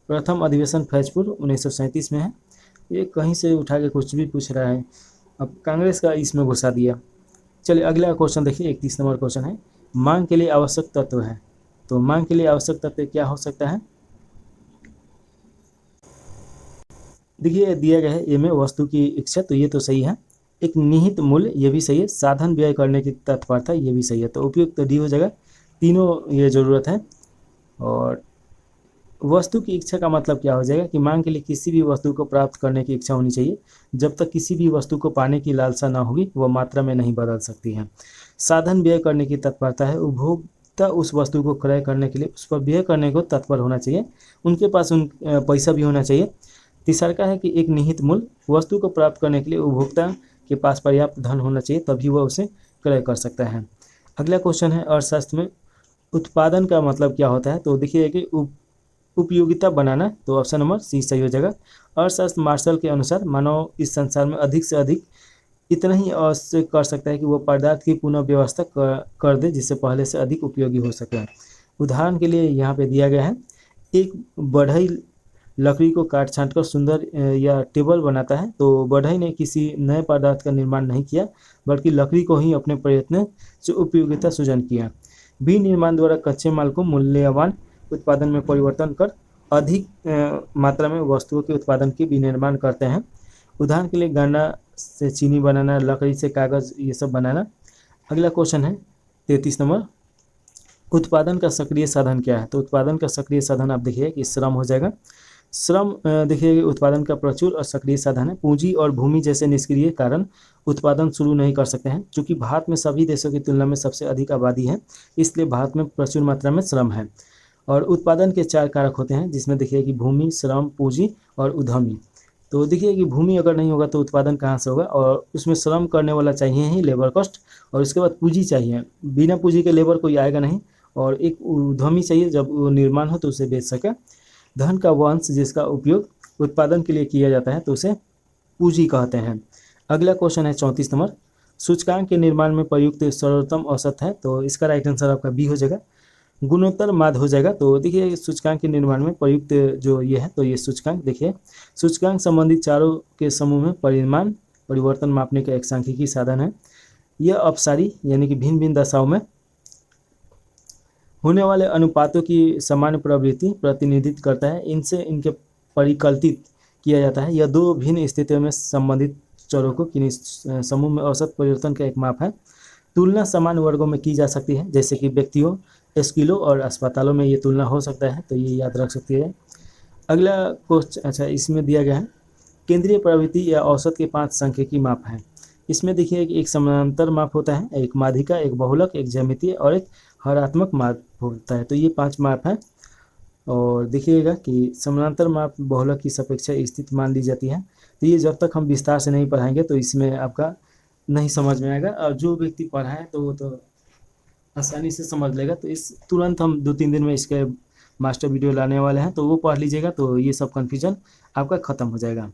प्रथम अधिवेशन फैजपुर 1937 में है। ये कहीं से उठा के कुछ भी पूछ रहा है, अब कांग्रेस का इसमें घुसा दिया। चलिए अगला क्वेश्चन देखिए, 31 नंबर क्वेश्चन है, मांग के लिए आवश्यक तत्व है, तो मांग के लिए आवश्यक तत्व क्या हो सकता है। देखिए दिया गया है ए में वस्तु की इच्छा, तो ये तो सही है। एक निहित मूल्य, ये भी सही है। साधन व्यय करने की तत्परता, ये भी सही है। तो उपयुक्त तो डी हो जाएगा, तीनों ये जरूरत है। और वस्तु की इच्छा का मतलब क्या हो जाएगा कि मांग के लिए किसी भी वस्तु को प्राप्त करने की इच्छा होनी चाहिए। जब तक किसी भी वस्तु को पाने की लालसा ना होगी वह मात्रा में नहीं बदल सकती है। साधन व्यय करने की तत्परता है, उपभोग उपभोक्ता उस वस्तु को क्रय करने के लिए, उस पर व्यय करने को तत्पर होना चाहिए, उनके पास पैसा भी होना चाहिए। तीसरा का है कि एक निहित मूल्य, वस्तु को प्राप्त करने के लिए उपभोक्ता के पास पर्याप्त धन होना चाहिए, तभी वह उसे क्रय कर सकता है। अगला क्वेश्चन है अर्थशास्त्र में उत्पादन का मतलब क्या होता है। तो देखिए कि उपयोगिता बनाना, तो ऑप्शन नंबर सी सही हो जाएगा। अर्थशास्त्र मार्शल के अनुसार मानव इस संसार में अधिक से अधिक इतना ही अवश्य कर सकता है कि वह पदार्थ की पुनः व्यवस्था कर दे जिससे पहले से अधिक उपयोगी हो सके। उदाहरण के लिए यहाँ पे दिया गया है, एक बढ़ई लकड़ी को काट छांट कर सुंदर या टेबल बनाता है, तो बढ़ई ने किसी नए पदार्थ का निर्माण नहीं किया बल्कि लकड़ी को ही अपने प्रयत्न से उपयोगिता सृजन किया। विनिर्माण द्वारा कच्चे माल को मूल्यवान उत्पादन में परिवर्तन कर अधिक मात्रा में वस्तुओं के उत्पादन की विनिर्माण करते हैं। उदाहरण के लिए गन्ना से चीनी बनाना, लकड़ी से कागज, ये सब बनाना। अगला क्वेश्चन है 33 नंबर, उत्पादन का सक्रिय साधन क्या है। तो उत्पादन का सक्रिय साधन आप देखिए कि श्रम हो जाएगा। श्रम देखिए उत्पादन का प्रचुर और सक्रिय साधन है। पूंजी और भूमि जैसे निष्क्रिय कारण उत्पादन शुरू नहीं कर सकते हैं। चूंकि भारत में सभी देशों की तुलना में सबसे अधिक आबादी है, इसलिए भारत में प्रचुर मात्रा में श्रम है। और उत्पादन के 4 कारक होते हैं, जिसमें देखिए कि भूमि, श्रम, पूंजी और उद्यमी। तो देखिए कि भूमि अगर नहीं होगा तो उत्पादन कहाँ से होगा, और उसमें श्रम करने वाला चाहिए ही, लेबर कॉस्ट, और उसके बाद पूंजी चाहिए, बिना पूंजी के लेबर कोई आएगा नहीं, और एक उद्यमी चाहिए जब वो निर्माण हो तो उसे बेच सके। धन का वंश जिसका उपयोग उत्पादन के लिए किया जाता है तो उसे पूंजी कहते हैं। अगला क्वेश्चन है 34 नंबर, सूचकांक के निर्माण में प्रयुक्त सर्वोत्तम औसत है। तो इसका राइट आंसर आपका बी हो जाएगा, गुणोत्तर माध्य हो जाएगा। तो देखिए सूचकांक के निर्माण में प्रयुक्त जो ये है, तो ये सूचकांक देखिए, सूचकांक संबंधित चारों के समूह में परिमाण परिवर्तन मापने का एक सांख्यिकी साधन है। यह अपसारी यानी कि भिन्न भिन्न दशाओं में होने वाले अनुपातों की सामान्य प्रवृत्ति प्रतिनिधित्व करता है। इनसे इनके परिकल्पित किया जाता है। यह 2 भिन्न स्थितियों में संबंधित चरों को किन्हीं समूह में औसत परिवर्तन का एक माप है। तुलना समान वर्गों में की जा सकती है, जैसे कि व्यक्तियों, स्कूलों और अस्पतालों में ये तुलना हो सकता है, तो ये याद रख सकती है। अगला क्वेश्चन, अच्छा इसमें दिया गया है केंद्रीय प्रवृत्ति या औसत के 5 सांख्यिकी माप हैं। इसमें देखिए एक समानांतर माप होता है, एक माध्यिका, एक बहुलक, एक ज्यामितीय और एक हरात्मक माप होता है। तो ये 5 माप हैं। और देखिएगा कि समानांतर माप बहुलक की सापेक्षा स्थिति मान ली जाती है। तो ये जब तक हम विस्तार से नहीं पढ़ाएंगे तो इसमें आपका नहीं समझ में आएगा, और जो व्यक्ति पढ़ा है तो वो तो आसानी से समझ लेगा। तो इस तुरंत हम 2-3 दिन में इसके मास्टर वीडियो लाने वाले हैं, तो वो पढ़ लीजिएगा, तो ये सब कन्फ्यूजन आपका खत्म हो जाएगा।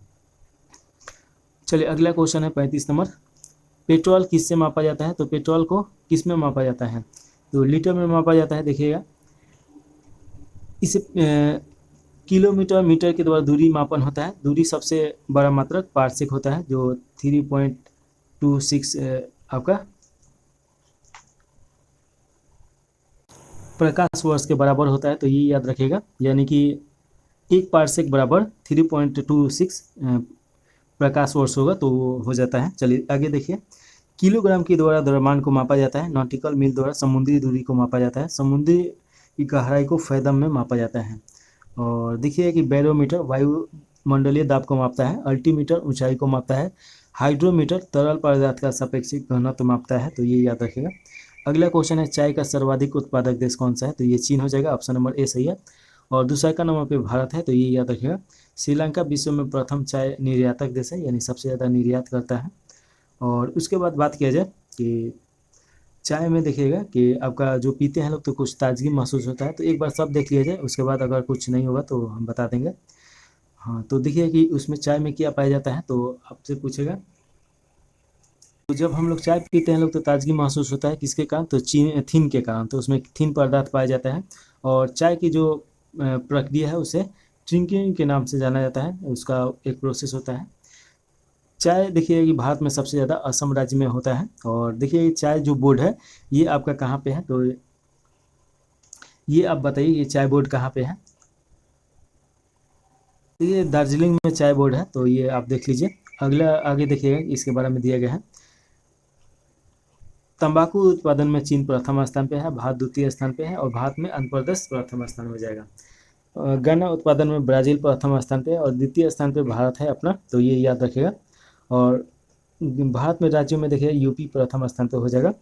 चलिए अगला क्वेश्चन है 35 नंबर, पेट्रोल किससे मापा जाता है। तो पेट्रोल को किस में मापा जाता है, तो लीटर में मापा जाता है। देखिएगा इसे किलोमीटर मीटर के द्वारा दूरी मापन होता है। दूरी सबसे बड़ा मात्रक पार्सेक होता है, जो 3.26 आपका प्रकाश वर्ष के बराबर होता है। तो ये याद रखिएगा, यानी कि 1 पार्सेक बराबर 3.26 प्रकाश वर्ष होगा, तो हो जाता है। चलिए आगे देखिए, किलोग्राम के द्वारा द्रव्यमान को मापा जाता है। नॉटिकल मील द्वारा समुद्री दूरी को मापा जाता है। समुद्री की गहराई को फैदम में मापा जाता है। और देखिए कि बैरोमीटर वायुमंडलीय दाब को मापता है। अल्टीमीटर ऊंचाई को मापता है। हाइड्रोमीटर तरल पदार्थ का सापेक्षिक घनत्व मापता है, तो ये याद रखिएगा। अगला क्वेश्चन है चाय का सर्वाधिक उत्पादक देश कौन सा है। तो ये चीन हो जाएगा, ऑप्शन नंबर ए सही है। और दूसरा का नंबर पे भारत है, तो ये याद रखिएगा। श्रीलंका विश्व में प्रथम चाय निर्यातक देश है, यानी सबसे ज़्यादा निर्यात करता है। और उसके बाद बात किया जाए कि चाय में देखिएगा कि आपका जो पीते हैं लोग तो कुछ ताजगी महसूस होता है। तो एक बार सब देख लिया जाए, उसके बाद अगर कुछ नहीं होगा तो हम बता देंगे। हाँ, तो देखिए कि उसमें चाय में क्या पाया जाता है, तो आपसे पूछेगा। तो जब हम लोग चाय पीते हैं लोग तो ताजगी महसूस होता है, किसके कारण, तो थिन के कारण। तो उसमें थिन पदार्थ पाया जाता है। और चाय की जो प्रक्रिया है उसे ड्रिंकिंग के नाम से जाना जाता है, उसका एक प्रोसेस होता है। चाय देखिए कि भारत में सबसे ज़्यादा असम राज्य में होता है। और देखिए चाय जो बोर्ड है ये आपका कहाँ पे है, तो ये आप बताइए ये चाय बोर्ड कहाँ पे है। ये दार्जिलिंग में चाय बोर्ड है, तो ये आप देख लीजिए। अगला आगे देखिएगा, इसके बारे में दिया गया है। तंबाकू उत्पादन में चीन प्रथम स्थान पे है, भारत द्वितीय स्थान पे है, और भारत में आंध्र प्रदेश प्रथम स्थान में जाएगा। गन्ना उत्पादन में ब्राजील प्रथम स्थान पे है, और द्वितीय स्थान पे भारत है अपना, तो ये याद रखिएगा। और भारत में राज्यों में देखिए यूपी प्रथम स्थान पे हो जाएगा।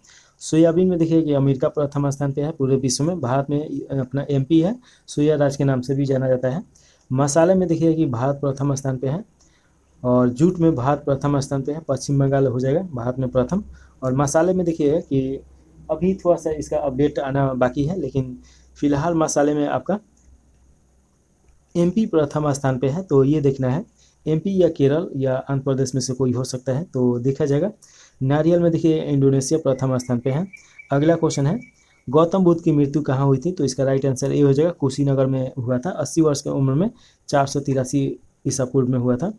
सोयाबीन में देखिए कि अमेरिका प्रथम स्थान पे है पूरे विश्व में। भारत में अपना एमपी है, सोया राज के नाम से भी जाना जाता है। मसाले में देखिए कि भारत प्रथम स्थान पे है, और जूट में भारत प्रथम स्थान पे है, पश्चिम बंगाल हो जाएगा भारत में प्रथम। और मसाले में देखिए कि अभी थोड़ा सा इसका अपडेट आना बाकी है, लेकिन फिलहाल मसाले में आपका एमपी प्रथम स्थान पे है, तो ये देखना है एमपी या केरल या आंध्र प्रदेश में से कोई हो सकता है, तो देखा जाएगा। नारियल में देखिए इंडोनेशिया प्रथम स्थान पे है। अगला क्वेश्चन है गौतम बुद्ध की मृत्यु कहाँ हुई थी, तो इसका राइट आंसर ये हो जाएगा कुशीनगर में हुआ था। 80 वर्ष की उम्र में 483 ईसा पूर्व में हुआ था।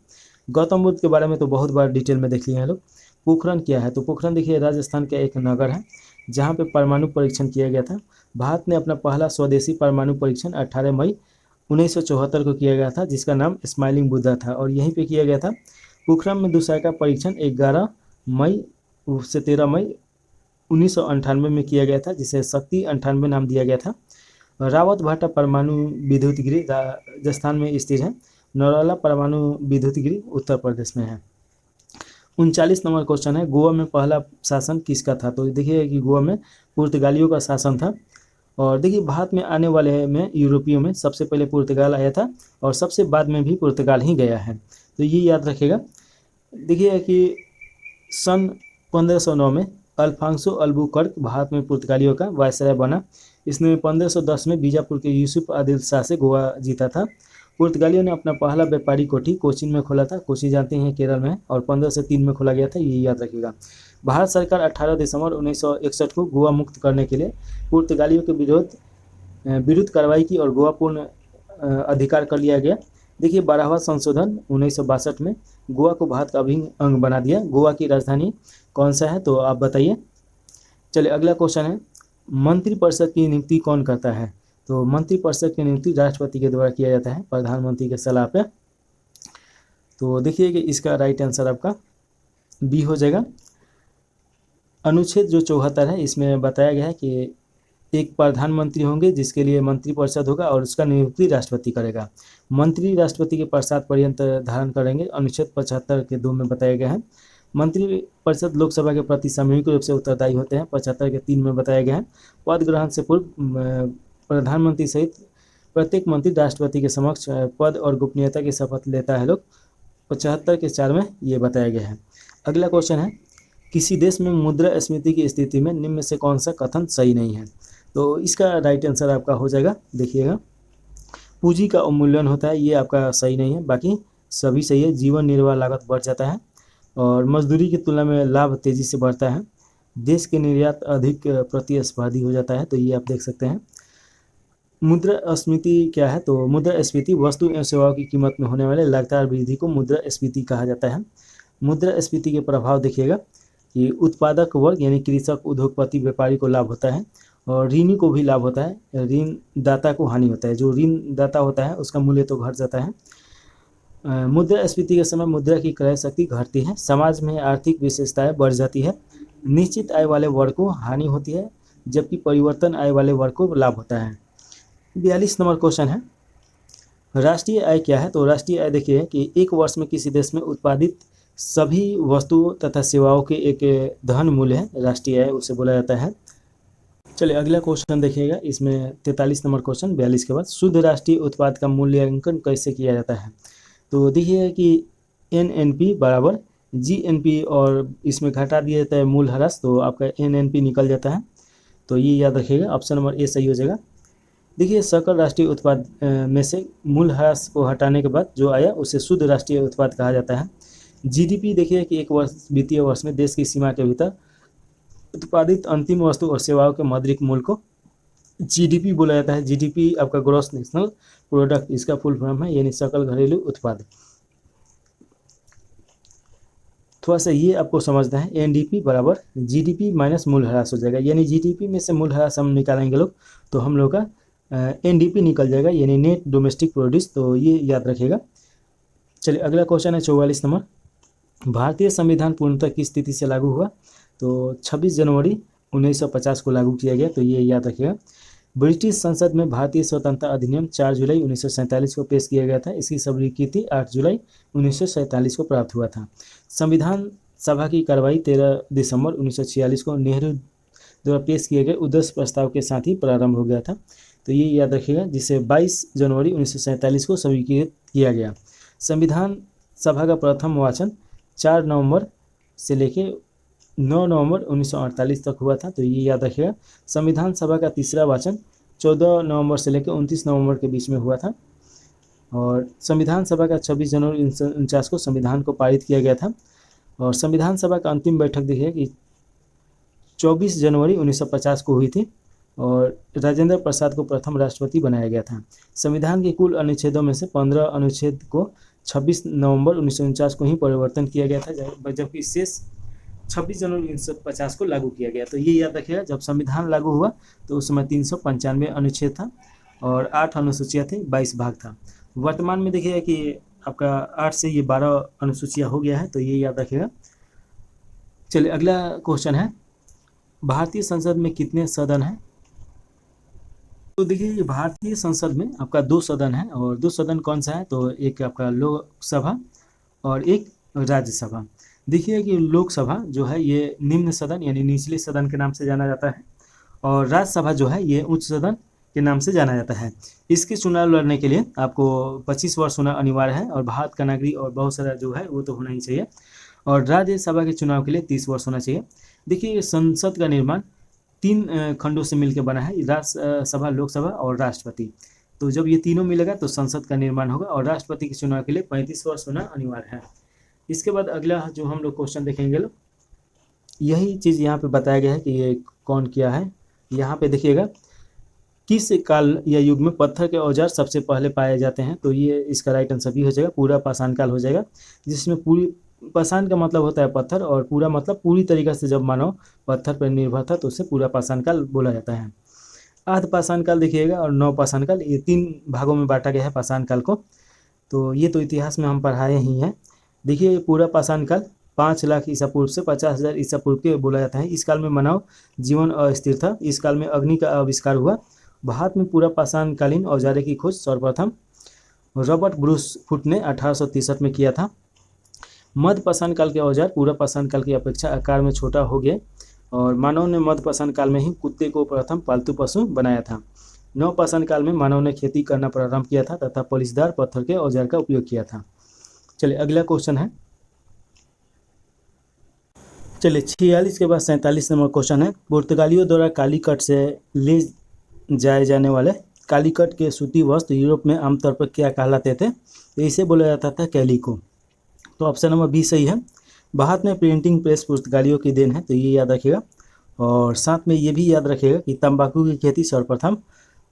गौतम बुद्ध के बारे में तो बहुत बार डिटेल में देख लिए हैं लोग। पोखरण क्या है, तो पोखरण देखिए राजस्थान का एक नगर है जहाँ पे परमाणु परीक्षण किया गया था। भारत ने अपना पहला स्वदेशी परमाणु परीक्षण 18 मई 1974 को किया गया था, जिसका नाम स्माइलिंग बुद्धा था, और यहीं पे किया गया था। पोखरण में दूसरा का परीक्षण 11 मई से 13 मई 1998 में किया गया था, जिसे शक्ति 98 नाम दिया गया था। रावत भाटा परमाणु विद्युत गृह राजस्थान में स्थित है। नौरला परमाणु विद्युत गृह उत्तर प्रदेश में है। 39 नंबर क्वेश्चन है गोवा में पहला शासन किसका था, तो देखिए कि गोवा में पुर्तगालियों का शासन था। और देखिए भारत में आने वाले में यूरोपियों में सबसे पहले पुर्तगाल आया था, और सबसे बाद में भी पुर्तगाल ही गया है, तो ये याद रखिएगा। देखिए कि सन 1509 में अल्फांसो अल्बुकर्क भारत में पुर्तगालियों का वायसराय बना। इसने 1510 में बीजापुर के यूसुफ आदिल शाह से गोवा जीता था। पुर्तगालियों ने अपना पहला व्यापारी कोठी कोचीन में खोला था। कोची जानते हैं केरल में, और 1503 में खोला गया था, ये याद रखिएगा। भारत सरकार 18 दिसंबर 1961 को गोवा मुक्त करने के लिए पुर्तगालियों के विरुद्ध कार्रवाई की और गोवा पूर्ण अधिकार कर लिया गया। देखिए 12वां संशोधन 1962 में गोवा को भारत का अभिन्न अंग बना दिया। गोवा की राजधानी कौन सा है, तो आप बताइए। चलिए अगला क्वेश्चन है मंत्रिपरिषद की नियुक्ति कौन करता है, तो मंत्रिपरिषद की नियुक्ति राष्ट्रपति के द्वारा किया जाता है प्रधानमंत्री के सलाह पे। तो देखिए कि इसका राइट आंसर आपका बी हो जाएगा। अनुच्छेद जो 74 है इसमें बताया गया है कि एक प्रधानमंत्री होंगे जिसके लिए मंत्रिपरिषद होगा, और उसका नियुक्ति राष्ट्रपति करेगा। मंत्री राष्ट्रपति के पश्चात पर्यंत धारण करेंगे, अनुच्छेद 75 के 2 में बताया गया है। मंत्रिपरिषद लोकसभा के प्रति सामूहिक रूप से उत्तरदायी होते हैं, 75 के 3 में बताया गया है। पद ग्रहण से पूर्व प्रधानमंत्री सहित प्रत्येक मंत्री राष्ट्रपति के समक्ष पद और गोपनीयता की शपथ लेता है लोग, 75 के 4 में ये बताया गया है। अगला क्वेश्चन है किसी देश में मुद्रास्फीति की स्थिति में निम्न में से कौन सा कथन सही नहीं है, तो इसका राइट आंसर आपका हो जाएगा। देखिएगा पूंजी का अवमूल्यन होता है, ये आपका सही नहीं है, बाकी सभी सही है। जीवन निर्वाह लागत बढ़ जाता है, और मजदूरी की तुलना में लाभ तेजी से बढ़ता है। देश के निर्यात अधिक प्रतिस्पर्धी हो जाता है, तो ये आप देख सकते हैं। मुद्रास्फीति क्या है, तो मुद्रास्फीति वस्तु एवं सेवाओं की कीमत में होने वाले लगातार वृद्धि को मुद्रास्फीति कहा जाता है। मुद्रास्फीति के प्रभाव देखिएगा कि उत्पादक वर्ग यानी कृषक, उद्योगपति, व्यापारी को लाभ होता है, और ऋणी को भी लाभ होता है। ऋण दाता को हानि होता है, जो ऋण दाता होता है उसका मूल्य तो घट जाता है। मुद्रास्फीति के समय मुद्रा की क्रय शक्ति घटती है, समाज में आर्थिक विशेषताएं बढ़ जाती है। निश्चित आय वाले वर्ग को हानि होती है, जबकि परिवर्तन आय वाले वर्ग को लाभ होता है। 42 नंबर क्वेश्चन है राष्ट्रीय आय क्या है, तो राष्ट्रीय आय देखिए कि एक वर्ष में किसी देश में उत्पादित सभी वस्तुओं तथा सेवाओं के एक धन मूल्य है, राष्ट्रीय आय उसे बोला जाता है। चलिए अगला क्वेश्चन देखिएगा, इसमें 43 नंबर क्वेश्चन 42 के बाद शुद्ध राष्ट्रीय उत्पाद का मूल्यांकन कैसे किया जाता है, तो देखिए कि NNP बराबर GNP, और इसमें घटा दिया जाता है मूल ह्रास, तो आपका NNP निकल जाता है, तो ये याद रखिएगा। ऑप्शन नंबर ए सही हो जाएगा। देखिए सकल राष्ट्रीय उत्पाद में से मूल ह्रास को हटाने के बाद जो आया उसे शुद्ध राष्ट्रीय उत्पाद कहा जाता है। GDP देखिए कि एक वर्ष वित्तीय वर्ष में देश की सीमा के भीतर उत्पादित अंतिम वस्तु और सेवाओं के मौद्रिक मूल्य को GDP बोला जाता है। GDP आपका ग्रॉस नेशनल प्रोडक्ट इसका फुल फॉर्म है, यानी सकल घरेलू उत्पाद। थोड़ा सा ये आपको समझना है, NDP बराबर GDP माइनस मूल ह्रास हो जाएगा, यानी GDP में से मूल ह्रास हम निकालेंगे लोग तो हम लोग का NDP निकल जाएगा, यानी नेट डोमेस्टिक प्रोड्यूस, तो ये याद रखिएगा। चलिए अगला क्वेश्चन है 44 नंबर भारतीय संविधान पूर्णतः किस तिथि से लागू हुआ, तो 26 जनवरी 1950 को लागू किया गया, तो ये याद रखिएगा। ब्रिटिश संसद में भारतीय स्वतंत्रता अधिनियम 4 जुलाई 1947 को पेश किया गया था। इसकी स्वीकृति 8 जुलाई 1947 को प्राप्त हुआ था। संविधान सभा की कार्रवाई 13 दिसंबर 1946 को नेहरू द्वारा पेश किए गए उद्देश्य प्रस्ताव के साथ ही प्रारंभ हो गया था। तो ये याद रखिएगा, जिसे 22 जनवरी 1947 को स्वीकृत किया गया। संविधान सभा का प्रथम वाचन 4 नवंबर से लेकर 9 नवंबर 1948 तक हुआ था। तो ये याद रखिएगा। संविधान सभा का तीसरा वाचन 14 नवंबर से लेकर 29 नवंबर के बीच में हुआ था। और संविधान सभा का 26 जनवरी 1949 को संविधान को पारित किया गया था। और संविधान सभा का अंतिम बैठक देखिए कि 24 जनवरी 1950 को हुई थी और राजेंद्र प्रसाद को प्रथम राष्ट्रपति बनाया गया था। संविधान के कुल अनुच्छेदों में से 15 अनुच्छेद को 26 नवंबर 1949 को ही परिवर्तन किया गया था, जबकि शेष 26 जनवरी 1950 को लागू किया गया। तो ये याद रखिएगा, जब संविधान लागू हुआ तो उस समय 395 अनुच्छेद था और 8 अनुसूचियाँ थी, 22 भाग था। वर्तमान में देखिएगा कि आपका 8 से ये 12 अनुसूचियाँ हो गया है। तो ये याद रखिएगा। चलिए अगला क्वेश्चन है, भारतीय संसद में कितने सदन हैं? तो देखिए भारतीय संसद में आपका 2 सदन है और 2 सदन कौन सा है? तो एक आपका लोकसभा और एक राज्यसभा। देखिए कि लोकसभा जो है ये निम्न सदन यानी निचले सदन के नाम से जाना जाता है और राज्यसभा जो है ये उच्च सदन के नाम से जाना जाता है। इसके चुनाव लड़ने के लिए आपको 25 वर्ष होना अनिवार्य है और भारत का नागरिक और बहुत सारा जो है वो तो होना ही चाहिए। और राज्यसभा के चुनाव के लिए 30 वर्ष होना चाहिए। देखिए संसद का निर्माण 3 खंडों से मिलकर बना है, राज्यसभा, लोकसभा और राष्ट्रपति। तो जब ये तीनों मिलेगा तो संसद का निर्माण होगा और राष्ट्रपति के चुनाव के लिए 35 वर्ष होना अनिवार्य है। इसके बाद अगला जो हम लोग क्वेश्चन देखेंगे लोग, यही चीज़ यहाँ पे बताया गया है कि ये कौन किया है। यहाँ पे देखिएगा किस काल या युग में पत्थर के औजार सबसे पहले पाए जाते हैं? तो ये इसका राइट आंसर भी हो जाएगा, पूरा पाषाण काल हो जाएगा, जिसमें पूरी पाषाण का मतलब होता है पत्थर और पूरा मतलब पूरी तरीके से जब मानव पत्थर पर निर्भर था तो उसे पूरा पाषाण काल बोला जाता है। आध पाषाण काल देखिएगा और नव पाषाण काल, ये 3 भागों में बांटा गया है पाषाण काल को। तो ये तो इतिहास में हम पढ़ाए ही हैं। देखिए पूरा पाषाण काल 5 लाख ईसा पूर्व से 50,000 ईसा पूर्व के बोला जाता है। इस काल में मानव जीवन अस्थिर था। इस काल में अग्नि का आविष्कार हुआ। भारत में पूरा पाषाण कालीन औजारे की खोज सर्वप्रथम रॉबर्ट ब्रूस फुट ने 1863 में किया था। मध्य पाषाण काल के औजार पूरा पाषाण काल की अपेक्षा आकार में छोटा हो गए और मानव ने मध्य पाषाण काल में ही कुत्ते को प्रथम पालतू पशु बनाया था। नव पाषाण काल में मानव ने खेती करना प्रारंभ किया था तथा पॉलिशदार पत्थर के औजार का उपयोग किया था। चलिए अगला क्वेश्चन है, चलिए 46 के बाद 47 नंबर क्वेश्चन है, पुर्तगालियों द्वारा कालीकट से ले जाए जाने वाले कालीकट के सूती वस्त्र यूरोप में आमतौर पर क्या कहलाते थे? तो इसे बोला जाता था कैलिको। तो ऑप्शन नंबर बी सही है। भारत में प्रिंटिंग प्रेस पुर्तगालियों की देन है। तो ये याद रखिएगा और साथ में ये भी याद रखिएगा कि तंबाकू की खेती सर्वप्रथम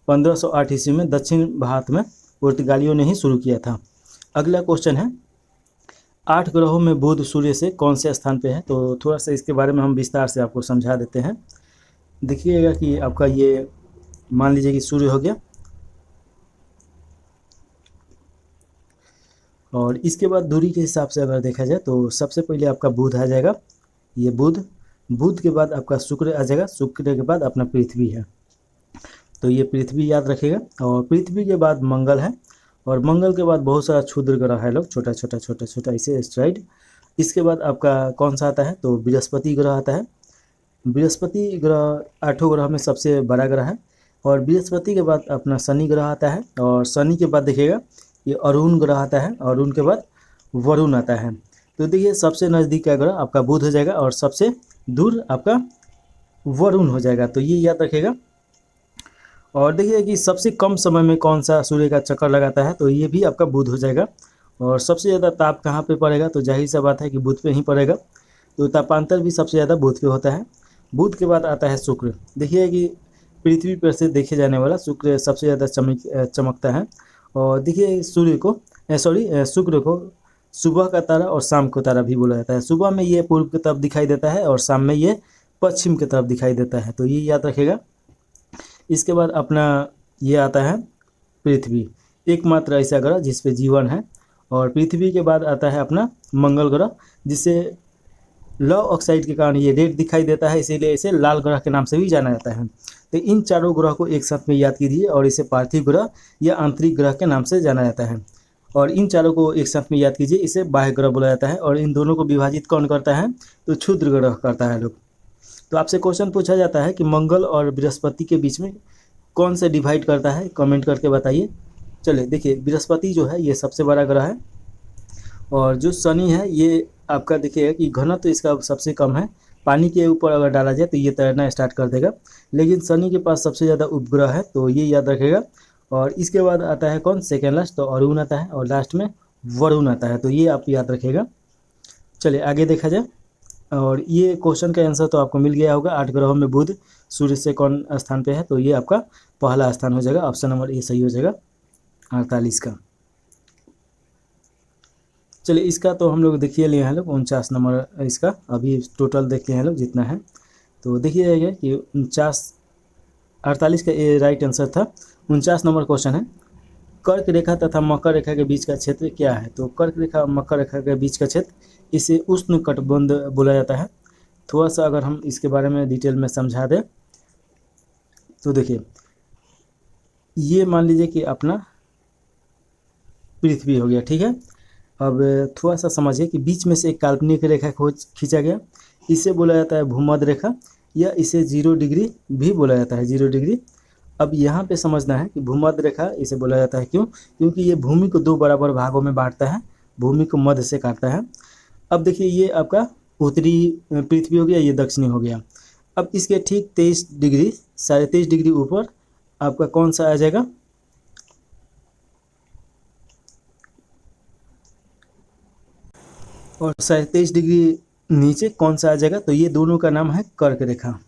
1508 ईस्वी में दक्षिण भारत में पुर्तगालियों ने ही शुरू किया था। अगला क्वेश्चन है, 8 ग्रहों में बुध सूर्य से कौन से स्थान पे है? तो थोड़ा सा इसके बारे में हम विस्तार से आपको समझा देते हैं। देखिएगा कि आपका ये मान लीजिए कि सूर्य हो गया और इसके बाद दूरी के हिसाब से अगर देखा जाए तो सबसे पहले आपका बुध आ जाएगा, ये बुध के बाद आपका शुक्र आ जाएगा, शुक्र के बाद अपना पृथ्वी है। तो ये पृथ्वी याद रखेगा और पृथ्वी के बाद मंगल है और मंगल के बाद बहुत सारा क्षुद्र ग्रह है लोग, छोटा छोटा इसे एस्टेरॉइड। इसके बाद आपका कौन सा आता है? तो बृहस्पति ग्रह आता है। बृहस्पति ग्रह 8 ग्रह में सबसे बड़ा ग्रह है और बृहस्पति के बाद अपना शनि ग्रह आता है और शनि के बाद देखिएगा ये अरुण ग्रह आता है और अरुण के बाद वरुण आता है। तो देखिए सबसे नज़दीक का ग्रह आपका बुध हो जाएगा और सबसे दूर आपका वरुण हो जाएगा। तो ये याद रखिएगा। और देखिए कि सबसे कम समय में कौन सा सूर्य का चक्कर लगाता है? तो ये भी आपका बुध हो जाएगा। और सबसे ज़्यादा ताप कहाँ पे पड़ेगा? तो जाहिर सा बात है कि बुध पे ही पड़ेगा। तो तापांतर भी सबसे ज़्यादा बुध पे होता है। बुध के बाद आता है शुक्र। देखिए कि पृथ्वी पर से देखे जाने वाला शुक्र सबसे ज़्यादा चमकता है। और देखिए शुक्र को सुबह का तारा और शाम को तारा भी बोला जाता है। सुबह में ये पूर्व की तरफ दिखाई देता है और शाम में ये पश्चिम की तरफ दिखाई देता है। तो ये याद रखेगा। इसके बाद अपना ये आता है पृथ्वी, एकमात्र ऐसा ग्रह जिस पे जीवन है। और पृथ्वी के बाद आता है अपना मंगल ग्रह, जिसे लौ ऑक्साइड के कारण ये रेड दिखाई देता है, इसीलिए इसे लाल ग्रह के नाम से भी जाना जाता है। तो इन चारों ग्रह को एक साथ में याद कीजिए और इसे पार्थिव ग्रह या आंतरिक ग्रह के नाम से जाना जाता है। और इन चारों को एक साथ में याद कीजिए, इसे बाह्य ग्रह बोला जाता है। और इन दोनों को विभाजित कौन करता है, तो क्षुद्र ग्रह करता है लोग। तो आपसे क्वेश्चन पूछा जाता है कि मंगल और बृहस्पति के बीच में कौन से डिवाइड करता है, कमेंट करके बताइए। चलिए देखिए, बृहस्पति जो है ये सबसे बड़ा ग्रह है, और जो शनि है ये आपका देखिएगा कि घनत्व तो इसका सबसे कम है। पानी के ऊपर अगर डाला जाए तो ये तैरना स्टार्ट कर देगा, लेकिन शनि के पास सबसे ज़्यादा उपग्रह है, तो ये याद रखेगा। और इसके बाद आता है कौन, सेकेंड लास्ट, तो अरुण आता है, और लास्ट में वरुण आता है, तो ये आप याद रखिएगा। चलिए आगे देखा जाए, और ये क्वेश्चन का आंसर तो आपको मिल गया होगा। 8 ग्रहों में बुध सूर्य से कौन स्थान पे है, तो ये आपका पहला स्थान हो जाएगा, ऑप्शन नंबर ए सही हो जाएगा 48 का। चलिए इसका तो हम लोग देखिए लिए हैं लोग 49 नंबर इसका, अभी टोटल देखते हैं लोग जितना है। तो देखिए जाइए कि 48 का ये राइट आंसर था। 49 नंबर क्वेश्चन है, कर्क रेखा तथा मकर रेखा के बीच का क्षेत्र क्या है। तो कर्क रेखा और मकर रेखा के बीच का क्षेत्र, इसे उष्ण कटिबंध बोला जाता है। थोड़ा सा अगर हम इसके बारे में डिटेल में समझा दें तो देखिए, ये मान लीजिए कि अपना पृथ्वी हो गया, ठीक है। अब थोड़ा सा समझिए कि बीच में से एक काल्पनिक रेखा खींचा गया, इसे बोला जाता है भूमध्य रेखा, या इसे 0 डिग्री भी बोला जाता है, 0 डिग्री। अब यहाँ पे समझना है कि भूमध्य रेखा इसे बोला जाता है, क्यों, क्योंकि ये भूमि को 2 बराबर भागों में बांटता है, भूमि को मध्य से काटता है। अब देखिए ये आपका उत्तरी पृथ्वी हो गया, ये दक्षिणी हो गया। अब इसके ठीक 23 डिग्री 23.5 डिग्री ऊपर आपका कौन सा आ जाएगा, और 23.5 डिग्री नीचे कौन सा आ जाएगा, तो ये दोनों का नाम है कर्क रेखा।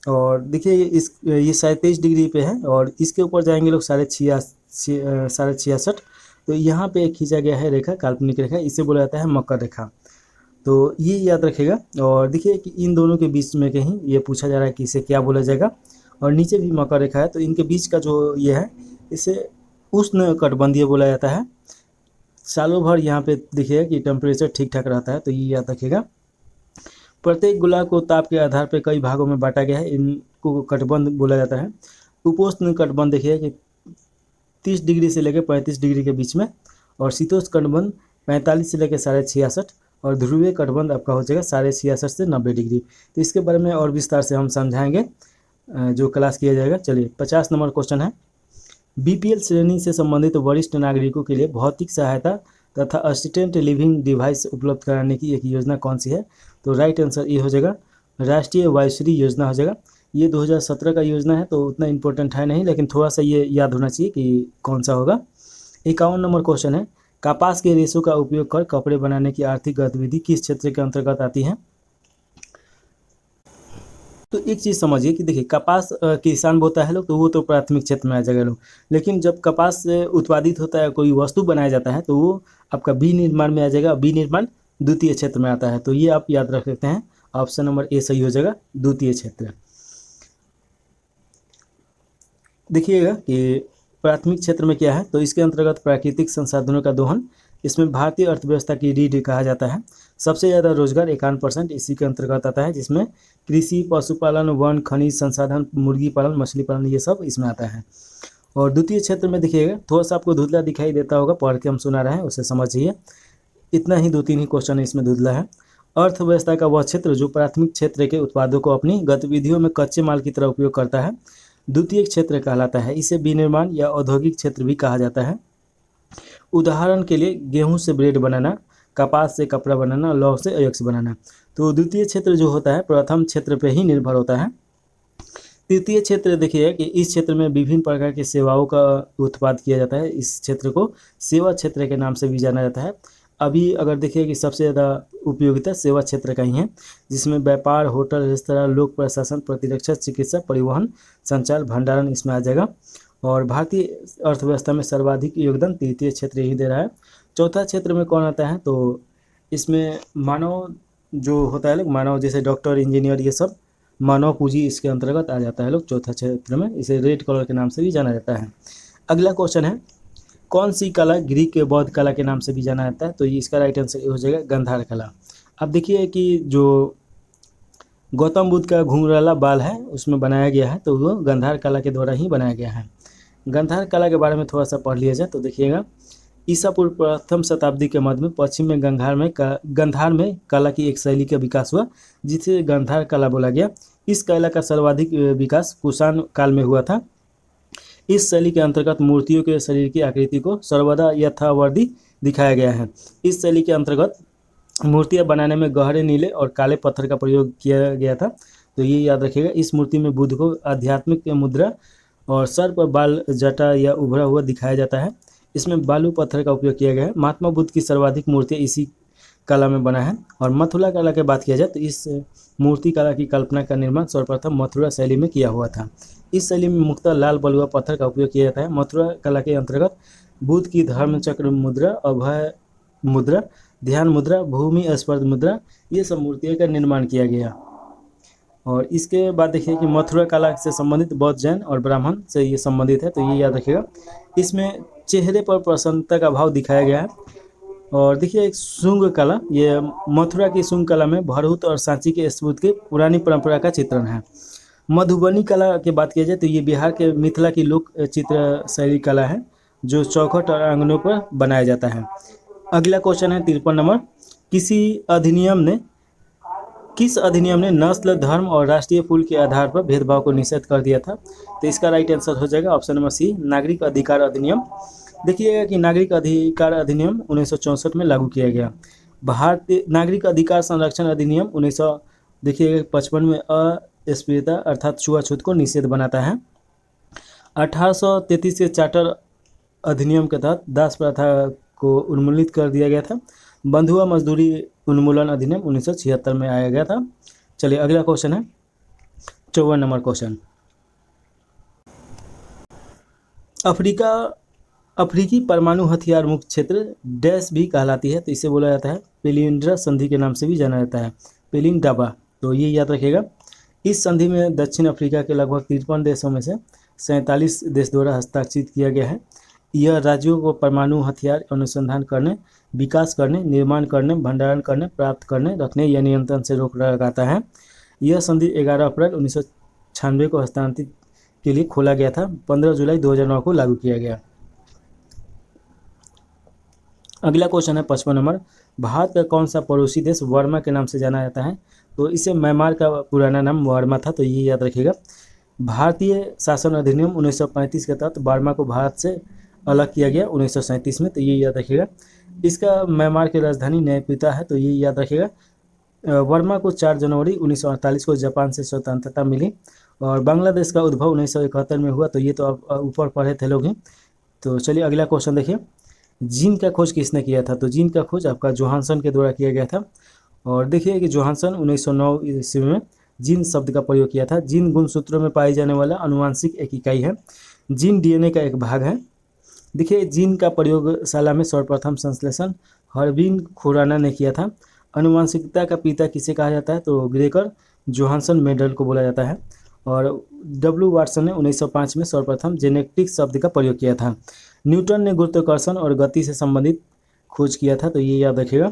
और देखिए ये 27 डिग्री पे है, और इसके ऊपर जाएंगे लोग 66.5। तो यहाँ पे खींचा गया है रेखा, काल्पनिक रेखा, इसे बोला जाता है मकर रेखा। तो ये याद रखेगा। और देखिए कि इन दोनों के बीच में कहीं ये पूछा जा रहा है कि इसे क्या बोला जाएगा, और नीचे भी मकर रेखा है, तो इनके बीच का जो ये है इसे उष्ण कटिबंधीय बोला जाता है। सालों भर यहाँ पे देखिएगा कि टेम्परेचर ठीक ठाक रहता है, तो ये याद रखिएगा। प्रत्येक गोला को ताप के आधार पर कई भागों में बांटा गया है, इनको कटिबंध बोला जाता है। उपोष्ण कटिबंध देखिए कि 30 डिग्री से लेकर 35 डिग्री के बीच में, और शीतोष्ण कटिबंध 45 से लेकर 66.5, और ध्रुवीय कटिबंध आपका हो जाएगा 66.5 से 90 डिग्री। तो इसके बारे में और विस्तार से हम समझाएंगे जो क्लास किया जाएगा। चलिए 50 नंबर क्वेश्चन है, बीपीएल श्रेणी से संबंधित वरिष्ठ नागरिकों के लिए भौतिक सहायता तथा असिस्टेंट लिविंग डिवाइस उपलब्ध कराने की एक योजना कौन सी है। तो राइट आंसर ये हो जाएगा राष्ट्रीय वायुश्री योजना हो जाएगा। ये 2017 का योजना है, तो उतना इम्पोर्टेंट है नहीं, लेकिन थोड़ा सा ये याद होना चाहिए कि कौन सा होगा। 51 नंबर क्वेश्चन है, कपास के रेशों का उपयोग कर कपड़े बनाने की आर्थिक गतिविधि किस क्षेत्र के अंतर्गत आती है। तो एक चीज़ समझिए कि देखिए, कपास किसान बोता है लोग, तो वो तो प्राथमिक क्षेत्र में आ जाएगा लोग, लेकिन जब कपास से उत्पादित होता है, कोई वस्तु बनाया जाता है, तो वो आपका विनिर्माण में आ जाएगा। विनिर्माण द्वितीय क्षेत्र में आता है, तो ये आप याद रख सकते हैं, ऑप्शन नंबर ए सही हो जाएगा, द्वितीय क्षेत्र। देखिएगा कि प्राथमिक क्षेत्र में क्या है, तो इसके अंतर्गत प्राकृतिक संसाधनों का दोहन, इसमें भारतीय अर्थव्यवस्था की रीढ़ कहा जाता है। सबसे ज़्यादा रोजगार 51% इसी के अंतर्गत आता है, जिसमें कृषि, पशुपालन, वन, खनिज संसाधन, मुर्गी पालन, मछली पालन, ये सब इसमें आता है। और द्वितीय क्षेत्र में देखिएगा, थोड़ा सा आपको धुंधला दिखाई देता होगा, पढ़ के हम सुना रहे हैं, उसे समझिए। इतना ही 2-3 ही क्वेश्चन इसमें धुंधला है। अर्थव्यवस्था का वह क्षेत्र जो प्राथमिक क्षेत्र के उत्पादों को अपनी गतिविधियों में कच्चे माल की तरह उपयोग करता है, द्वितीय क्षेत्र कहलाता है। इसे विनिर्माण या औद्योगिक क्षेत्र भी कहा जाता है। उदाहरण के लिए गेहूं से ब्रेड बनाना, कपास से कपड़ा बनाना, लौह से अयस्क बनाना। तो द्वितीय क्षेत्र जो होता है प्रथम क्षेत्र पे ही निर्भर होता है। तृतीय क्षेत्र देखिए कि इस क्षेत्र में विभिन्न प्रकार की सेवाओं का उत्पाद किया जाता है। इस क्षेत्र को सेवा क्षेत्र के नाम से भी जाना जाता है। अभी अगर देखिए कि सबसे ज़्यादा उपयोगिता सेवा क्षेत्र का ही है, जिसमें व्यापार, होटल, रेस्तरां, लोक प्रशासन, प्रतिरक्षा, चिकित्सा, परिवहन, संचार, भंडारण इसमें आ जाएगा। और भारतीय अर्थव्यवस्था में सर्वाधिक योगदान तृतीय क्षेत्र ही दे रहा है। चौथा क्षेत्र में कौन आता है, तो इसमें मानव जो होता है लोग, मानव जैसे डॉक्टर, इंजीनियर, ये सब मानव पूंजी इसके अंतर्गत आ जाता है लोग चौथा क्षेत्र में। इसे रेड कलर के नाम से भी जाना जाता है। अगला क्वेश्चन है, कौन सी कला ग्रीक के बौद्ध कला के नाम से भी जाना जाता है। तो इसका राइट आंसर हो जाएगा गंधार कला। अब देखिए कि जो गौतम बुद्ध का घुंघराला बाल है उसमें बनाया गया है, तो वो गंधार कला के द्वारा ही बनाया गया है। गंधार कला के बारे में थोड़ा सा पढ़ लिया जाए तो देखिएगा ईसा पूर्व प्रथम शताब्दी के मध्य में पश्चिम में गंधार में कला की एक शैली का विकास हुआ, जिसे गंधार कला बोला गया। इस कला का सर्वाधिक विकास कुषाण काल में हुआ था। इस शैली के अंतर्गत मूर्तियों के शरीर की आकृति को सर्वदा यथावर्दी दिखाया गया है। इस शैली के अंतर्गत मूर्तियां बनाने में गहरे नीले और काले पत्थर का प्रयोग किया गया था। तो ये याद रखिएगा। इस मूर्ति में बुद्ध को आध्यात्मिक मुद्रा और सर पर बाल, जटा या उभरा हुआ दिखाया जाता है। इसमें बालू पत्थर का उपयोग किया गया है। महात्मा बुद्ध की सर्वाधिक मूर्तियाँ इसी कला में बना है। और मथुरा कला की बात किया जाए तो इस मूर्ति कला की कल्पना का निर्माण सर्वप्रथम मथुरा शैली में किया हुआ था। इस शैली में मुख्यतः लाल बलुआ पत्थर का उपयोग किया जाता है। मथुरा कला के अंतर्गत बुद्ध की धर्म चक्र मुद्रा, अभय मुद्रा, ध्यान मुद्रा, भूमि स्पर्श मुद्रा, ये सब मूर्तियों का निर्माण किया गया। और इसके बाद देखिए कि मथुरा कला से संबंधित बौद्ध, जैन और ब्राह्मण से ये संबंधित है, तो ये याद रखिएगा। इसमें चेहरे पर प्रसन्नता का भाव दिखाया गया है। और देखिए एक शुंग कला, ये मथुरा की शुंग कला में भरहुत और सांची के स्तूप की पुरानी परंपरा का चित्रण है। मधुबनी कला की बात किया जाए तो ये बिहार के मिथिला की लोक चित्र शैली कला है, जो चौखट और आंगनों पर बनाया जाता है। अगला क्वेश्चन है 53 नंबर। किस अधिनियम ने नस्ल, धर्म और राष्ट्रीय फूल के आधार पर भेदभाव को निषेध कर दिया था? तो इसका राइट आंसर हो जाएगा ऑप्शन नंबर सी, नागरिक अधिकार अधिनियम। देखिएगा कि नागरिक अधिकार अधिनियम 1964 में लागू किया गया। भारतीय नागरिक अधिकार संरक्षण अधिनियम 1955 में अस्पृश्यता अर्थात छुआछूत को निषेध बनाता है। 1833 के चार्टर अधिनियम के तहत दास प्रथा को उन्मूलित कर दिया गया था। बंधुआ मजदूरी उन्मूलन अधिनियम 1976 में आया गया था। चलिए अगला क्वेश्चन है 54 नंबर क्वेश्चन। अफ्रीकी परमाणु हथियार मुक्त क्षेत्र डैश भी कहलाती है, तो इसे बोला जाता है पेलिंड्रा संधि के नाम से भी जाना जाता है, पेलिंडाबा। तो ये याद रखिएगा। इस संधि में दक्षिण अफ्रीका के लगभग 53 देशों में से 47 देश द्वारा हस्ताक्षरित किया गया है। यह राज्यों को परमाणु हथियार अनुसंधान करने, विकास करने, निर्माण करने, भंडारण करने, प्राप्त करने, रखने या नियंत्रण से रोक लगाता है। यह संधि 11 अप्रैल 1996 को हस्तांतरित के लिए खोला गया था। 15 जुलाई 2009 को लागू किया गया। अगला क्वेश्चन है 55 नंबर। भारत का कौन सा पड़ोसी देश वर्मा के नाम से जाना जाता है? तो इसे म्यांमार का पुराना नाम वर्मा था, तो ये याद रखिएगा। भारतीय शासन अधिनियम 1935 के तहत वर्मा को भारत से अलग किया गया 1937 में, तो ये याद रखिएगा। इसका म्यांमार की राजधानी नयपीता है, तो ये याद रखिएगा। वर्मा को 4 जनवरी 1948 को जापान से स्वतंत्रता मिली और बांग्लादेश का उद्भव 1971 में हुआ, तो ये तो आप ऊपर पढ़े थे लोग ही। तो चलिए अगला क्वेश्चन देखिए। जीन का खोज किसने किया था? तो जीन का खोज आपका जोहानसन के द्वारा किया गया था। और देखिए कि जोहानसन 1909 ईस्वी में जीन शब्द का प्रयोग किया था। जीन गुणसूत्रों में पाई जाने वाला अनुवांशिक एक इकाई है। जीन डीएनए का एक भाग है। देखिए जीन का प्रयोगशाला में सर्वप्रथम संश्लेषण हरविन खुराना ने किया था। अनुवांशिकता का पिता किसे कहा जाता है? तो ग्रेगर जोहानसन मेंडल को बोला जाता है। और डब्ल्यू वाटसन ने 1905 में सर्वप्रथम जेनेटिक्स शब्द का प्रयोग किया था। न्यूटन ने गुरुत्वाकर्षण और गति से संबंधित खोज किया था, तो ये याद रखिएगा।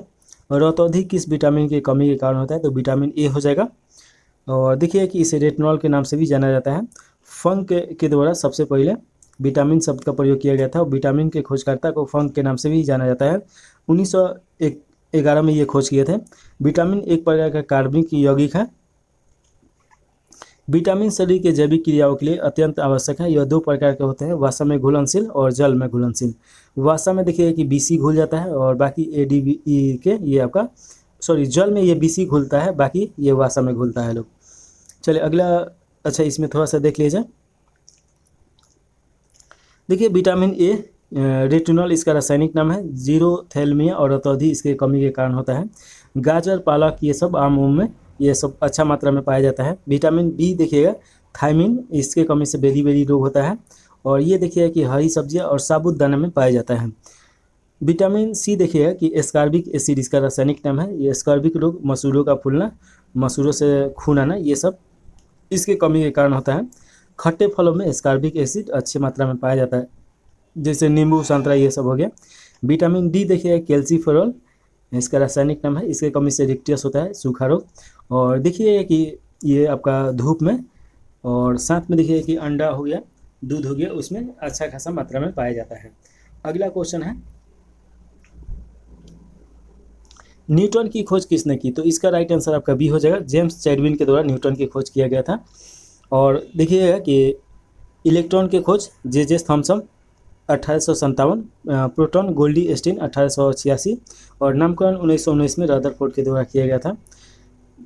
और रतौंधी किस विटामिन की कमी के कारण होता है? तो विटामिन ए हो जाएगा। और देखिए कि इसे रेटिनॉल के नाम से भी जाना जाता है। फंक के द्वारा सबसे पहले विटामिन शब्द का प्रयोग किया गया था और विटामिन के खोजकर्ता को फंक के नाम से भी जाना जाता है। 1911 में ये खोज किए थे। विटामिन एक प्रकार का कार्बनिक यौगिक है। विटामिन शरीर के जैविक क्रियाओं के लिए अत्यंत आवश्यक है। यह 2 प्रकार के होते हैं, वसा में घुलनशील और जल में घुलनशील। वसा में देखिए कि BC घुल जाता है और बाकी ADE के ये आपका जल में ये BC घुलता है, बाकी ये वसा में घुलता है लोग। चलिए अगला, अच्छा इसमें थोड़ा सा देख लीजिए। देखिए विटामिन ए रेटिनॉल इसका रासायनिक नाम है। जीरोथैल्मिया और रतौंधी इसके कमी के कारण होता है। गाजर, पालक ये सब आम में ये सब अच्छा मात्रा में पाया जाता है। विटामिन बी देखिएगा थायमिन, इसके कमी से बेरी रोग होता है। और ये देखिएगा कि हरी सब्जियां और साबुत दाना में पाया जाता है। विटामिन सी देखिएगा कि एस्कॉर्बिक एसिड इसका रासायनिक नाम है। ये एस्कॉर्बिक रोग, मसूड़ों का फूलना, मसूड़ों से खून आना, ये सब इसके कमी के कारण होता है। खट्टे फलों में एस्कॉर्बिक एसिड अच्छी मात्रा में पाया जाता है, जैसे नींबू, संतरा, ये सब हो गया। विटामिन डी देखिए कैल्सीफेरॉल इसका रासायनिक नाम है। इसके कमी से रिक्टियस होता है, सूखा रोग। और देखिए कि ये आपका धूप में और साथ में देखिए कि अंडा हो गया, दूध हो गया, उसमें अच्छा खासा मात्रा में पाया जाता है। अगला क्वेश्चन है न्यूटन की खोज किसने की? तो इसका राइट आंसर आपका बी हो जाएगा, जेम्स चैडविन के द्वारा न्यूटन की खोज किया गया था। और देखिएगा कि इलेक्ट्रॉन की खोज जे थॉमसन 1857, प्रोटॉन गोल्डस्टीन 1886 और नामकरण 1919 में रदरफोर्ड के द्वारा किया गया था।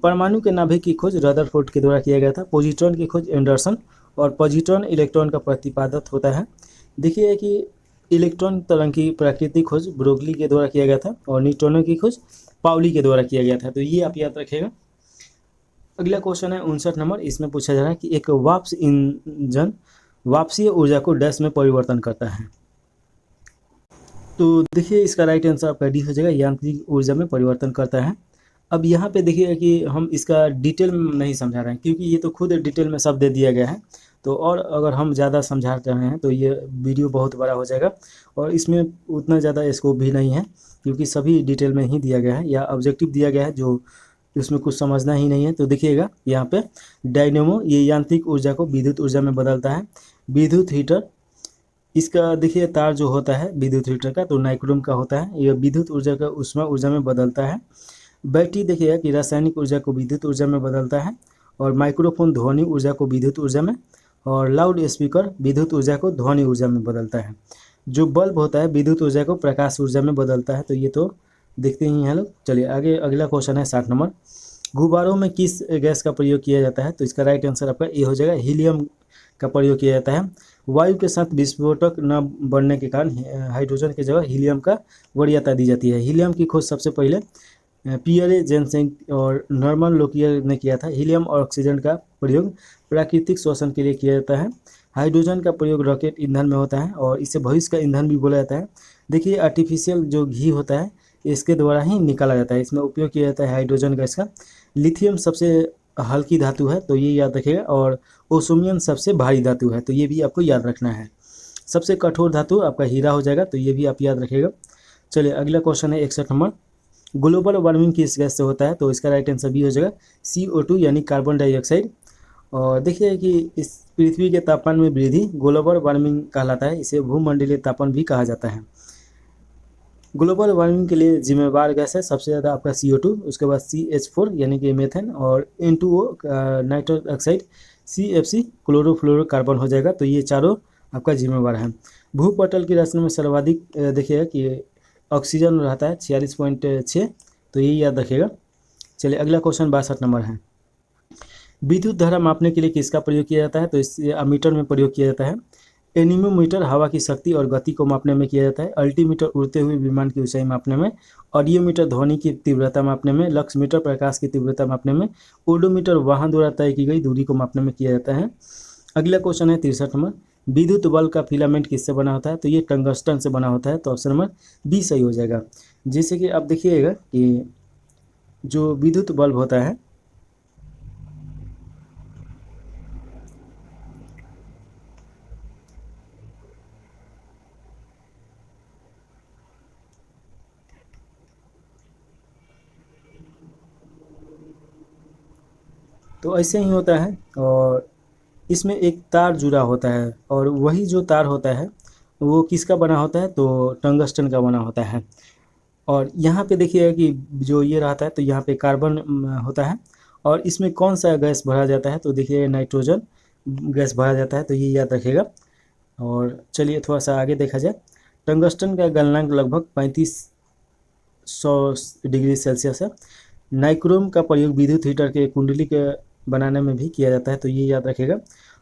परमाणु के नाभिक की खोज रदरफोर्ड के द्वारा किया गया था। पॉजिट्रॉन की खोज एंडरसन, और पॉजिट्रॉन इलेक्ट्रॉन का प्रतिपादक होता है। देखिए कि इलेक्ट्रॉन तरंग की प्राकृतिक खोज ब्रोगली के द्वारा किया गया था और न्यूट्रॉनों की खोज पाउली के द्वारा किया गया था। तो ये आप याद रखिएगा। अगला क्वेश्चन है 59 नंबर। इसमें पूछा जा रहा है कि एक वाष्प इंजन वाष्पीय ऊर्जा को डैश में परिवर्तन करता है। तो देखिए इसका राइट आंसर आपका डी हो जाएगा, यांत्रिक ऊर्जा में परिवर्तन करता है। अब यहाँ पे देखिए कि हम इसका डिटेल में नहीं समझा रहे हैं, क्योंकि ये तो खुद डिटेल में सब दे दिया गया है। तो और अगर हम ज़्यादा समझा रहे हैं तो ये वीडियो बहुत बड़ा हो जाएगा और इसमें उतना ज़्यादा स्कोप भी नहीं है, क्योंकि सभी डिटेल में ही दिया गया है या ऑब्जेक्टिव दिया गया है जो उसमें कुछ समझना ही नहीं है। तो देखिएगा यहाँ पे डायनेमो, ये यांत्रिक ऊर्जा को विद्युत ऊर्जा में बदलता है। विद्युत हीटर, इसका देखिए तार जो होता है विद्युत हीटर का तो नाइक्रोम का होता है, ये विद्युत ऊर्जा का ऊष्मा ऊर्जा में बदलता है। बैटरी देखिएगा कि रासायनिक ऊर्जा को विद्युत ऊर्जा में बदलता है। और माइक्रोफोन ध्वनि ऊर्जा को विद्युत ऊर्जा में, और लाउड स्पीकर विद्युत ऊर्जा को ध्वनि ऊर्जा में बदलता है। जो बल्ब होता है विद्युत ऊर्जा को प्रकाश ऊर्जा में बदलता है। तो ये तो देखते ही हैं लोग। चलिए आगे अगला क्वेश्चन है 60 नंबर। गुब्बारों में किस गैस का प्रयोग किया जाता है? तो इसका राइट आंसर आपका ए हो जाएगा, हीलियम का प्रयोग किया जाता है। वायु के साथ विस्फोटक न बढ़ने के कारण हाइड्रोजन की जगह हीलियम का वरीयता दी जाती है। हीलियम की खोज सबसे पहले पियरे जेनसेंग और नॉर्मन लोकियर ने किया था। हीलियम और ऑक्सीजन का प्रयोग प्राकृतिक श्वसन के लिए किया जाता है। हाइड्रोजन का प्रयोग रॉकेट ईंधन में होता है और इसे भविष्य का ईंधन भी बोला जाता है। देखिए आर्टिफिशियल जो घी होता है इसके द्वारा ही निकाला जाता है, इसमें उपयोग किया जाता है हाइड्रोजन गैस का। लिथियम सबसे हल्की धातु है तो ये याद रखिएगा, और ओसोमियम सबसे भारी धातु है तो ये भी आपको याद रखना है। सबसे कठोर धातु आपका हीरा हो जाएगा, तो ये भी आप याद रखिएगा। चलिए अगला क्वेश्चन है 61 नंबर। ग्लोबल वार्मिंग किस गैस से होता है? तो इसका राइट आंसर बी हो जाएगा, CO2 यानी कार्बन डाइऑक्साइड। और देखिए कि इस पृथ्वी के तापमान में वृद्धि ग्लोबल वार्मिंग कहलाता है, इसे भूमंडलीय तापन भी कहा जाता है। ग्लोबल वार्मिंग के लिए जिम्मेवार गैस है सबसे ज़्यादा आपका CO2, उसके बाद CH4 यानी कि मीथेन, और N2O nitrous oxide, CFC chlorofluorocarbon हो जाएगा। तो ये चारों आपका जिम्मेवार है। भूपटल की रचना में सर्वाधिक देखिएगा कि ऑक्सीजन रहता है 46.6, तो ये याद रखिएगा। चलिए अगला क्वेश्चन 62 नंबर है। विद्युत धारा मापने के लिए किसका प्रयोग किया जाता है? तो इसे अमीटर में प्रयोग किया जाता है। एनीमोमीटर हवा की शक्ति और गति को मापने में किया जाता है। अल्टीमीटर उड़ते हुए विमान की ऊंचाई मापने में। ऑडियोमीटर ध्वनि की तीव्रता मापने में। लक्समीटर प्रकाश की तीव्रता मापने में। ओडोमीटर वाहन द्वारा तय की गई दूरी को मापने में किया जाता है। अगला क्वेश्चन है 63 नंबर। विद्युत बल्ब का फिलामेंट किससे बना होता है? तो ये टंगस्टन से बना होता है, तो ऑप्शन नंबर बी सही हो जाएगा। जैसे कि आप देखिएगा कि जो विद्युत बल्ब होता है तो ऐसे ही होता है, और इसमें एक तार जुड़ा होता है और वही जो तार होता है वो किसका बना होता है? तो टंगस्टन का बना होता है। और यहाँ पे देखिएगा कि जो ये रहता है तो यहाँ पे कार्बन होता है, और इसमें कौन सा गैस भरा जाता है? तो देखिए नाइट्रोजन गैस भरा जाता है, तो ये याद रखिएगा। और चलिए थोड़ा सा आगे देखा जाए। टंगस्टन का गलनांक लगभग 3500 डिग्री सेल्सियस है। नाइक्रोम का प्रयोग विद्युत हीटर के कुंडली के बनाने में भी किया जाता है, तो ये याद रखिएगा।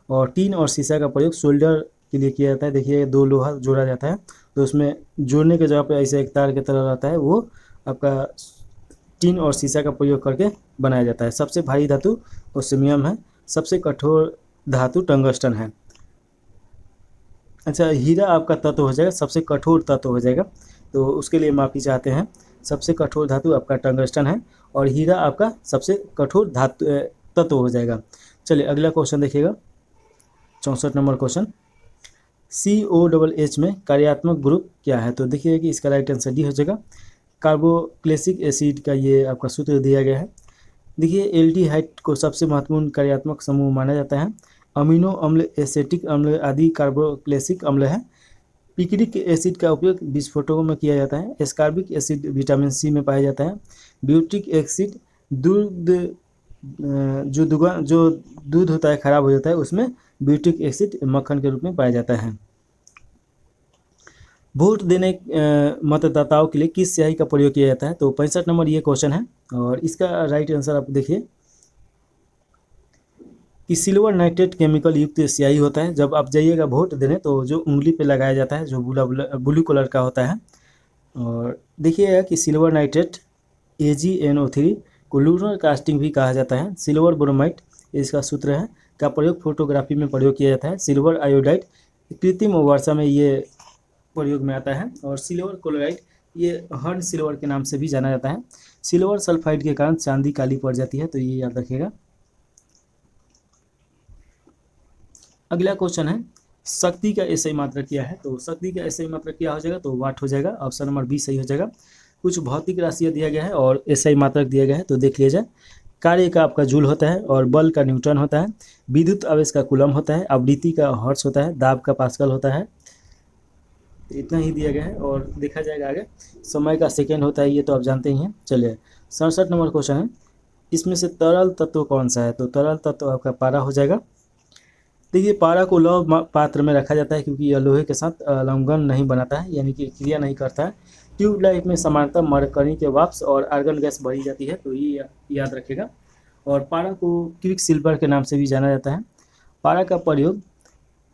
और टीन और शीशा का प्रयोग सोल्डर के लिए किया जाता है। देखिए दो लोहा जोड़ा जाता है तो उसमें जोड़ने के जगह पे ऐसे एक तार की तरह रहता है, वो आपका टीन और शीशा का प्रयोग करके बनाया जाता है। सबसे भारी धातु ओस्मियम है, सबसे कठोर धातु टंगस्टन है। अच्छा, हीरा आपका तत्व हो जाएगा, सबसे कठोर तत्व हो जाएगा, तो उसके लिए माफ़ी चाहते हैं। सबसे कठोर धातु आपका टंगस्टन है और हीरा आपका सबसे कठोर धातु तत्व हो जाएगा। चलिए अगला क्वेश्चन देखिएगा, 64 नंबर क्वेश्चन। COH में कार्यात्मक ग्रुप क्या है? तो देखिए कि इसका राइट आंसर डी हो जाएगा, कार्बोक्सिलिक एसिड का ये आपका सूत्र दिया गया है। देखिए एल्डिहाइड को सबसे महत्वपूर्ण कार्यात्मक समूह माना जाता है। अमीनो अम्ल, एसेटिक अम्ल आदि कार्बोक्सिलिक अम्ल है। पिक्रिक एसिड का उपयोग विस्फोटकों में किया जाता है। एस्कॉर्बिक एसिड विटामिन सी में पाया जाता है। ब्यूटिक एसिड दूध जो दूध होता है खराब हो जाता है उसमें ब्यूटिक एसिड मक्खन के रूप में पाया जाता है। वोट देने मतदाताओं के लिए किस स्याही का प्रयोग किया जाता है? तो 65 नंबर ये क्वेश्चन है और इसका राइट आंसर आप देखिए कि सिल्वर नाइट्रेट केमिकल युक्त स्याही होता है। जब आप जाइएगा वोट देने तो जो उंगली पे लगाया जाता है जो ब्लू कलर का होता है। और देखिएगा कि सिल्वर नाइट्रेट AgNO3 को लूनर कास्टिंग भी कहा जाता है। सिल्वर ब्रोमाइड इसका सूत्र है का प्रयोग फोटोग्राफी में प्रयोग किया जाता है। सिल्वर आयोडाइड कृत्रिम वर्षा में ये प्रयोग में आता है। और सिल्वर क्लोराइड ये हर्न सिल्वर के नाम से भी जाना जाता है। सिल्वर सल्फाइड के कारण चांदी काली पड़ जाती है, तो ये याद रखिएगा। अगला क्वेश्चन है शक्ति का एसआई मात्रक क्या है? तो शक्ति का एसआई मात्रक क्या हो जाएगा? तो वाट हो जाएगा। ऑप्शन नंबर बी सही हो जाएगा। कुछ भौतिक राशियाँ दिया गया है और एसआई मात्रक दिया गया है, तो देख लीजिए। कार्य का आपका जूल होता है और बल का न्यूटन होता है। विद्युत आवेश का कूलम होता है। आवृत्ति का हर्ट्ज होता है। दाब का पास्कल होता है। इतना ही दिया गया है और देखा जाएगा आगे। समय का सेकेंड होता है, ये तो आप जानते ही हैं। चलिए 67 नंबर क्वेश्चन है इसमें से तरल तत्व कौन सा है? तो तरल तत्व आपका पारा हो जाएगा। देखिए पारा को लौह पात्र में रखा जाता है क्योंकि यह लोहे के साथ लवंगन नहीं बनाता है, यानी कि क्रिया नहीं करता है। ट्यूबलाइट में समानता मरकरी के वाष्प और आर्गन गैस भरी जाती है, तो ये याद रखेगा। और पारा को क्विक सिल्वर के नाम से भी जाना जाता है। पारा का प्रयोग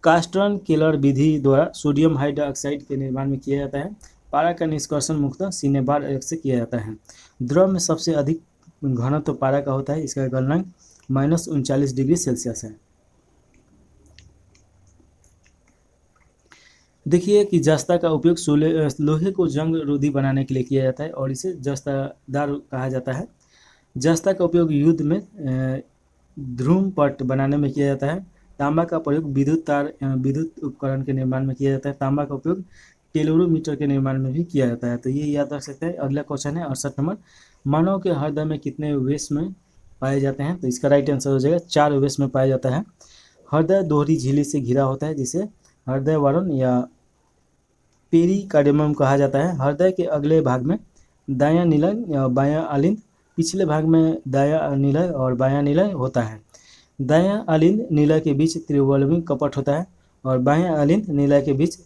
कास्टर्न केलर विधि द्वारा सोडियम हाइड्रोक्साइड के निर्माण में किया जाता है। पारा का निष्कर्षण मुख्यतः सिनेबार एक से किया जाता है। द्रव में सबसे अधिक घनत्व पारा का होता है। इसका गलनांक -39 डिग्री सेल्सियस है। देखिए कि जस्ता का उपयोग लोहे को जंग रोधी बनाने के लिए किया जाता है और इसे जस्तादार कहा जाता है। जस्ता का उपयोग युद्ध में ध्रुव पट बनाने में किया जाता है। तांबा का प्रयोग विद्युत उपकरण के निर्माण में किया जाता है। तांबा का उपयोग कैलोरीमीटर के निर्माण में भी किया जाता है, तो ये याद रख सकते हैं। अगला क्वेश्चन है 68 नंबर। मानव के हृदय में कितने वेश में पाए जाते हैं? तो इसका राइट आंसर हो जाएगा 4 वेश में पाया जाता है। हृदय दोहरी झिल्ली से घिरा होता है जिसे हृदय वरण या पेरिकार्डियम कहा जाता है। हृदय के अगले भाग में दायां निलय या बायां आलिंद, पिछले भाग में दायां निलय और बायां निलय होता है। दायां आलिंद निलय के बीच त्रिवलमी कपट होता है और बायां आलिंद निलय के बीच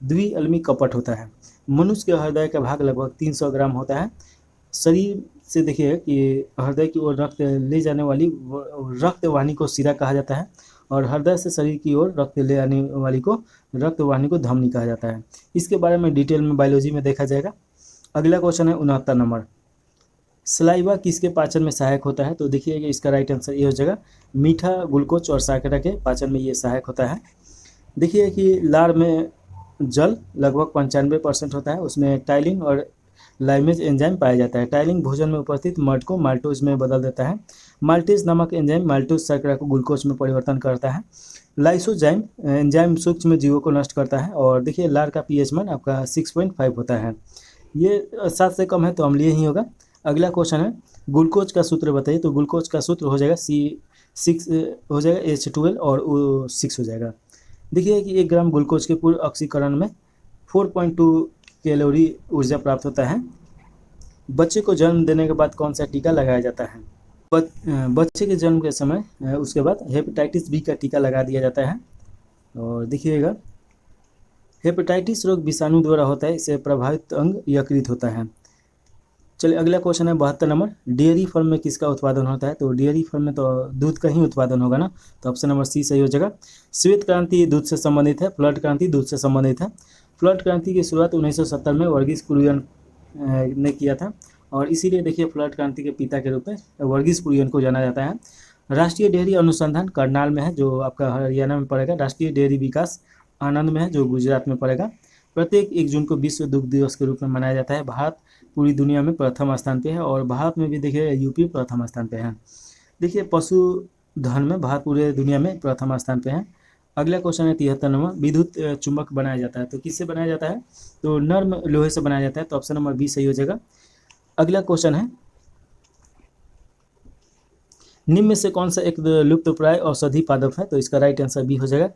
द्विअलमी कपट होता है। मनुष्य के हृदय का भाग लगभग 300 ग्राम होता है। शरीर से देखिए कि हृदय की ओर रक्त ले जाने वाली रक्तवाहिनी को शिरा कहा जाता है और हृदय से शरीर की ओर रक्त ले आने वाली को रक्तवाहिनी को धमनी कहा जाता है। इसके बारे में डिटेल में बायोलॉजी में देखा जाएगा। अगला क्वेश्चन है 69 नंबर। सलाइवा किसके पाचन में सहायक होता है? तो देखिए इसका राइट आंसर ये हो जाएगा मीठा, ग्लूकोज और शर्करा के पाचन में ये सहायक होता है। देखिए कि लार में जल लगभग 95% होता है, उसमें टाइलिन और लाइमेज एंजाइम पाया जाता है। टाइलिन भोजन में उपस्थित मर्द को माल्टोज में बदल देता है। माल्टेज नामक एंजाइम माल्टोज शर्करा को ग्लूकोज में परिवर्तन करता है। लाइसोजाइम एंजाइम सूक्ष्म जीवों को नष्ट करता है। और देखिए लार का pH मान आपका 6.5 होता है, ये 7 से कम है तो अम्लीय ही होगा। अगला क्वेश्चन है ग्लूकोज का सूत्र बताइए। तो ग्लूकोज का सूत्र हो जाएगा C6 हो जाएगा H12 और O6 हो जाएगा। देखिए कि 1 ग्राम ग्लूकोज के पूर्ण ऑक्सीकरण में 4.2 कैलोरी ऊर्जा प्राप्त होता है। बच्चे को जन्म देने के बाद कौन सा टीका लगाया जाता है? बच्चे के जन्म के समय उसके बाद हेपेटाइटिस बी का टीका लगा दिया जाता है। और देखिएगा हेपेटाइटिस रोग विषाणु द्वारा होता है, इससे प्रभावित अंग यकृत होता है। चलिए अगला क्वेश्चन है 72 नंबर। डेयरी फार्म में किसका उत्पादन होता है? तो डेयरी फार्म में तो दूध का ही उत्पादन होगा ना, तो ऑप्शन नंबर सी सही हो जाएगा। श्वेत क्रांति दूध से संबंधित है। फ्लड क्रांति दूध से संबंधित है। फ्लड क्रांति की शुरुआत 1970 में वर्गीस कुरियन ने किया था और इसीलिए देखिए फ्लड क्रांति के पिता के रूप में वर्गीस कुरियन को जाना जाता है। राष्ट्रीय डेयरी अनुसंधान करनाल में है जो आपका हरियाणा में पड़ेगा। राष्ट्रीय डेयरी विकास आनंद में है जो गुजरात में पड़ेगा। प्रत्येक 1 जून को विश्व दुग्ध दिवस के रूप में मनाया जाता है। भारत पूरी दुनिया में प्रथम स्थान पे है और भारत में भी देखिए यूपी प्रथम स्थान पे है। देखिए पशुधन में भारत पूरे दुनिया में प्रथम स्थान पे है। अगला क्वेश्चन है 73 नंबर। विद्युत चुंबक बनाया जाता है, तो किससे बनाया जाता है? तो नर्म लोहे से बनाया जाता है, तो ऑप्शन नंबर बी सही हो जाएगा। अगला क्वेश्चन है निम्न में से कौन सा एक लुप्तप्राय औषधि पादप है? तो इसका राइट आंसर बी हो जाएगा।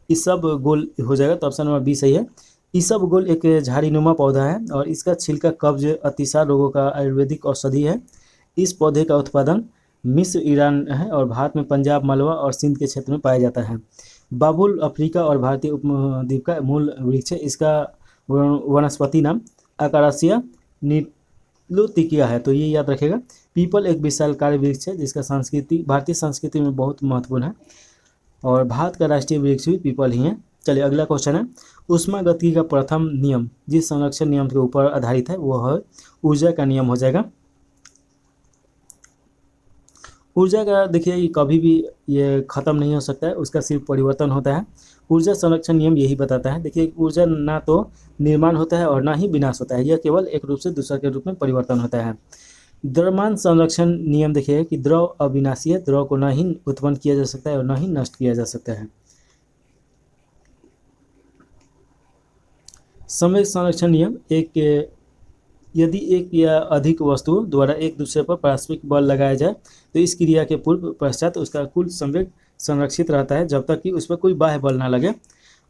इस सब गोल हो जाएगा, तो ऑप्शन नंबर बी सही है। इसबगोल एक झाड़ीनुमा पौधा है और इसका छिलका कब्ज अतिसार रोगों का आयुर्वेदिक औषधि है। इस पौधे का उत्पादन मिस्र, ईरान है और भारत में पंजाब, मालवा और सिंध के क्षेत्र में पाया जाता है। बाबुल अफ्रीका और भारतीय उपमहाद्वीप का मूल वृक्ष है। इसका वनस्पति नाम अकारासिया निलोतिकिया है, तो ये याद रखेगा। पीपल एक विशालकाय वृक्ष है जिसका संस्कृति भारतीय संस्कृति में बहुत महत्वपूर्ण है और भारत का राष्ट्रीय वृक्ष भी पीपल ही है। चलिए अगला क्वेश्चन है, ऊष्मागतिकी का प्रथम नियम जिस संरक्षण नियम के ऊपर आधारित है वो है ऊर्जा का नियम हो जाएगा। ऊर्जा का देखिए ये कभी भी ये खत्म नहीं हो सकता है, उसका सिर्फ परिवर्तन होता है। ऊर्जा संरक्षण नियम यही बताता है। देखिए ऊर्जा ना तो निर्माण होता है और ना ही विनाश होता है, यह केवल एक रूप से दूसरे के रूप में परिवर्तन होता है। द्रव्यमान संरक्षण नियम देखिए कि द्रव अविनाशी है, द्रव को ना ही उत्पन्न किया जा सकता है और ना ही नष्ट किया जा सकता है। संवेग संरक्षण नियम यदि एक या अधिक वस्तुओं द्वारा एक दूसरे पर पारस्परिक बल लगाया जाए तो इस क्रिया के पूर्व पश्चात उसका कुल संवेग संरक्षित रहता है जब तक कि उस पर कोई बाह्य बल ना लगे।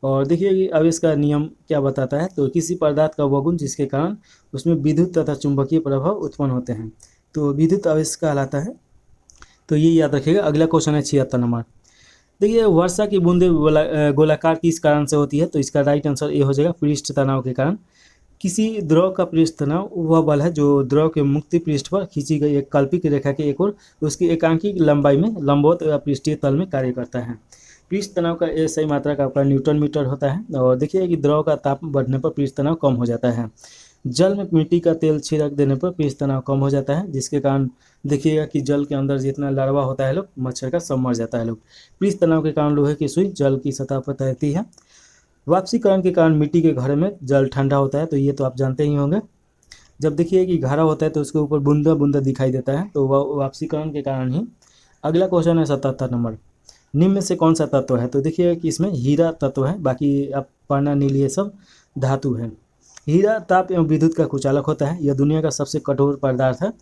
और देखिए कि अब इसका नियम क्या बताता है, तो किसी पदार्थ का वह गुण जिसके कारण उसमें विद्युत तथा चुंबकीय प्रभाव उत्पन्न होते हैं तो विद्युत आवेश कहलाता है, तो ये याद रखिएगा। अगला क्वेश्चन है 76 नंबर। देखिए वर्षा की बूंदें गोलाकार किस कारण से होती है, तो इसका राइट आंसर ये हो जाएगा पृष्ठ तनाव के कारण। किसी द्रव का पृष्ठ तनाव वह बल है जो द्रव के मुक्ति पृष्ठ पर खींची गई एक कल्पित रेखा के एक ओर उसकी एकांकी लंबाई में लंबवत या पृष्ठीय तल में कार्य करता है। पृष्ठ तनाव का सही मात्रा का आपका न्यूटन मीटर होता है। और देखिए कि द्रव का ताप बढ़ने पर पृष्ठ तनाव कम हो जाता है। जल में मिट्टी का तेल छिड़क देने पर पृष्ठ तनाव कम हो जाता है, जिसके कारण देखिएगा कि जल के अंदर जितना लार्वा होता है लोग मच्छर का सब मर जाता है लोग। पृष्ठ तनाव के कारण लोहे की सुई जल की सतह पर तैरती है। वाष्पीकरण के कारण मिट्टी के घड़े में जल ठंडा होता है, तो ये तो आप जानते ही होंगे। जब देखिए कि घड़ा होता है तो उसके ऊपर बूंदा बूंदा दिखाई देता है, तो वह वाष्पीकरण के कारण ही। अगला क्वेश्चन है 77 नंबर। निम्न में से कौन सा तत्व है, तो देखिए कि इसमें हीरा तत्व है, बाकी आप पढ़ना नहीं लिए सब धातु है। हीरा ताप एवं विद्युत का कुचालक होता है। यह दुनिया का सबसे कठोर पदार्थ है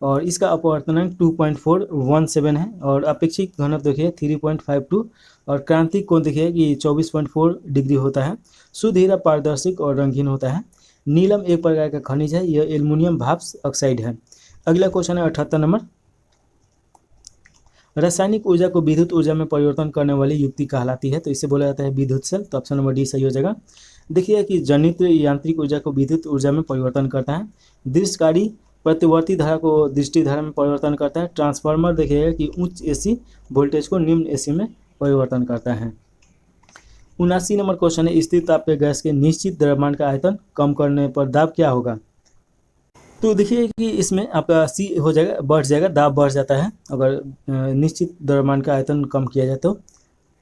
और इसका अपवर्तनांक 2.417 है और अपेक्षिक घनत्व देखिए 3.52 और क्रांतिक कोण देखिए कि 24.4 डिग्री होता है। शुद्ध हीरा पारदर्शिक और रंगीन होता है। नीलम एक प्रकार का खनिज है, यह एल्युमिनियम भाप्स ऑक्साइड है। अगला क्वेश्चन है 78 नंबर। रासायनिक ऊर्जा को विद्युत ऊर्जा में परिवर्तन करने वाली युक्ति कहलाती है, तो इसे बोला जाता है विद्युत सेल, तो ऑप्शन नंबर डी सही हो जाएगा। देखिए कि जनित यांत्रिक ऊर्जा को विद्युत ऊर्जा में परिवर्तन करता है। दृश्यकारी प्रतिवर्ती धारा को दृष्टि धारा में परिवर्तन करता है। ट्रांसफार्मर देखिएगा कि उच्च एसी वोल्टेज को निम्न एसी में परिवर्तन करता है। 79 नंबर क्वेश्चन है, स्थिर ताप पे गैस के निश्चित द्रव्यमान का आयतन कम करने पर दाब क्या होगा, तो देखिए कि इसमें आपका सी हो जाएगा, बढ़ जाएगा, दाब बढ़ जाता है अगर निश्चित द्रव्यमान का आयतन कम किया जाए तो।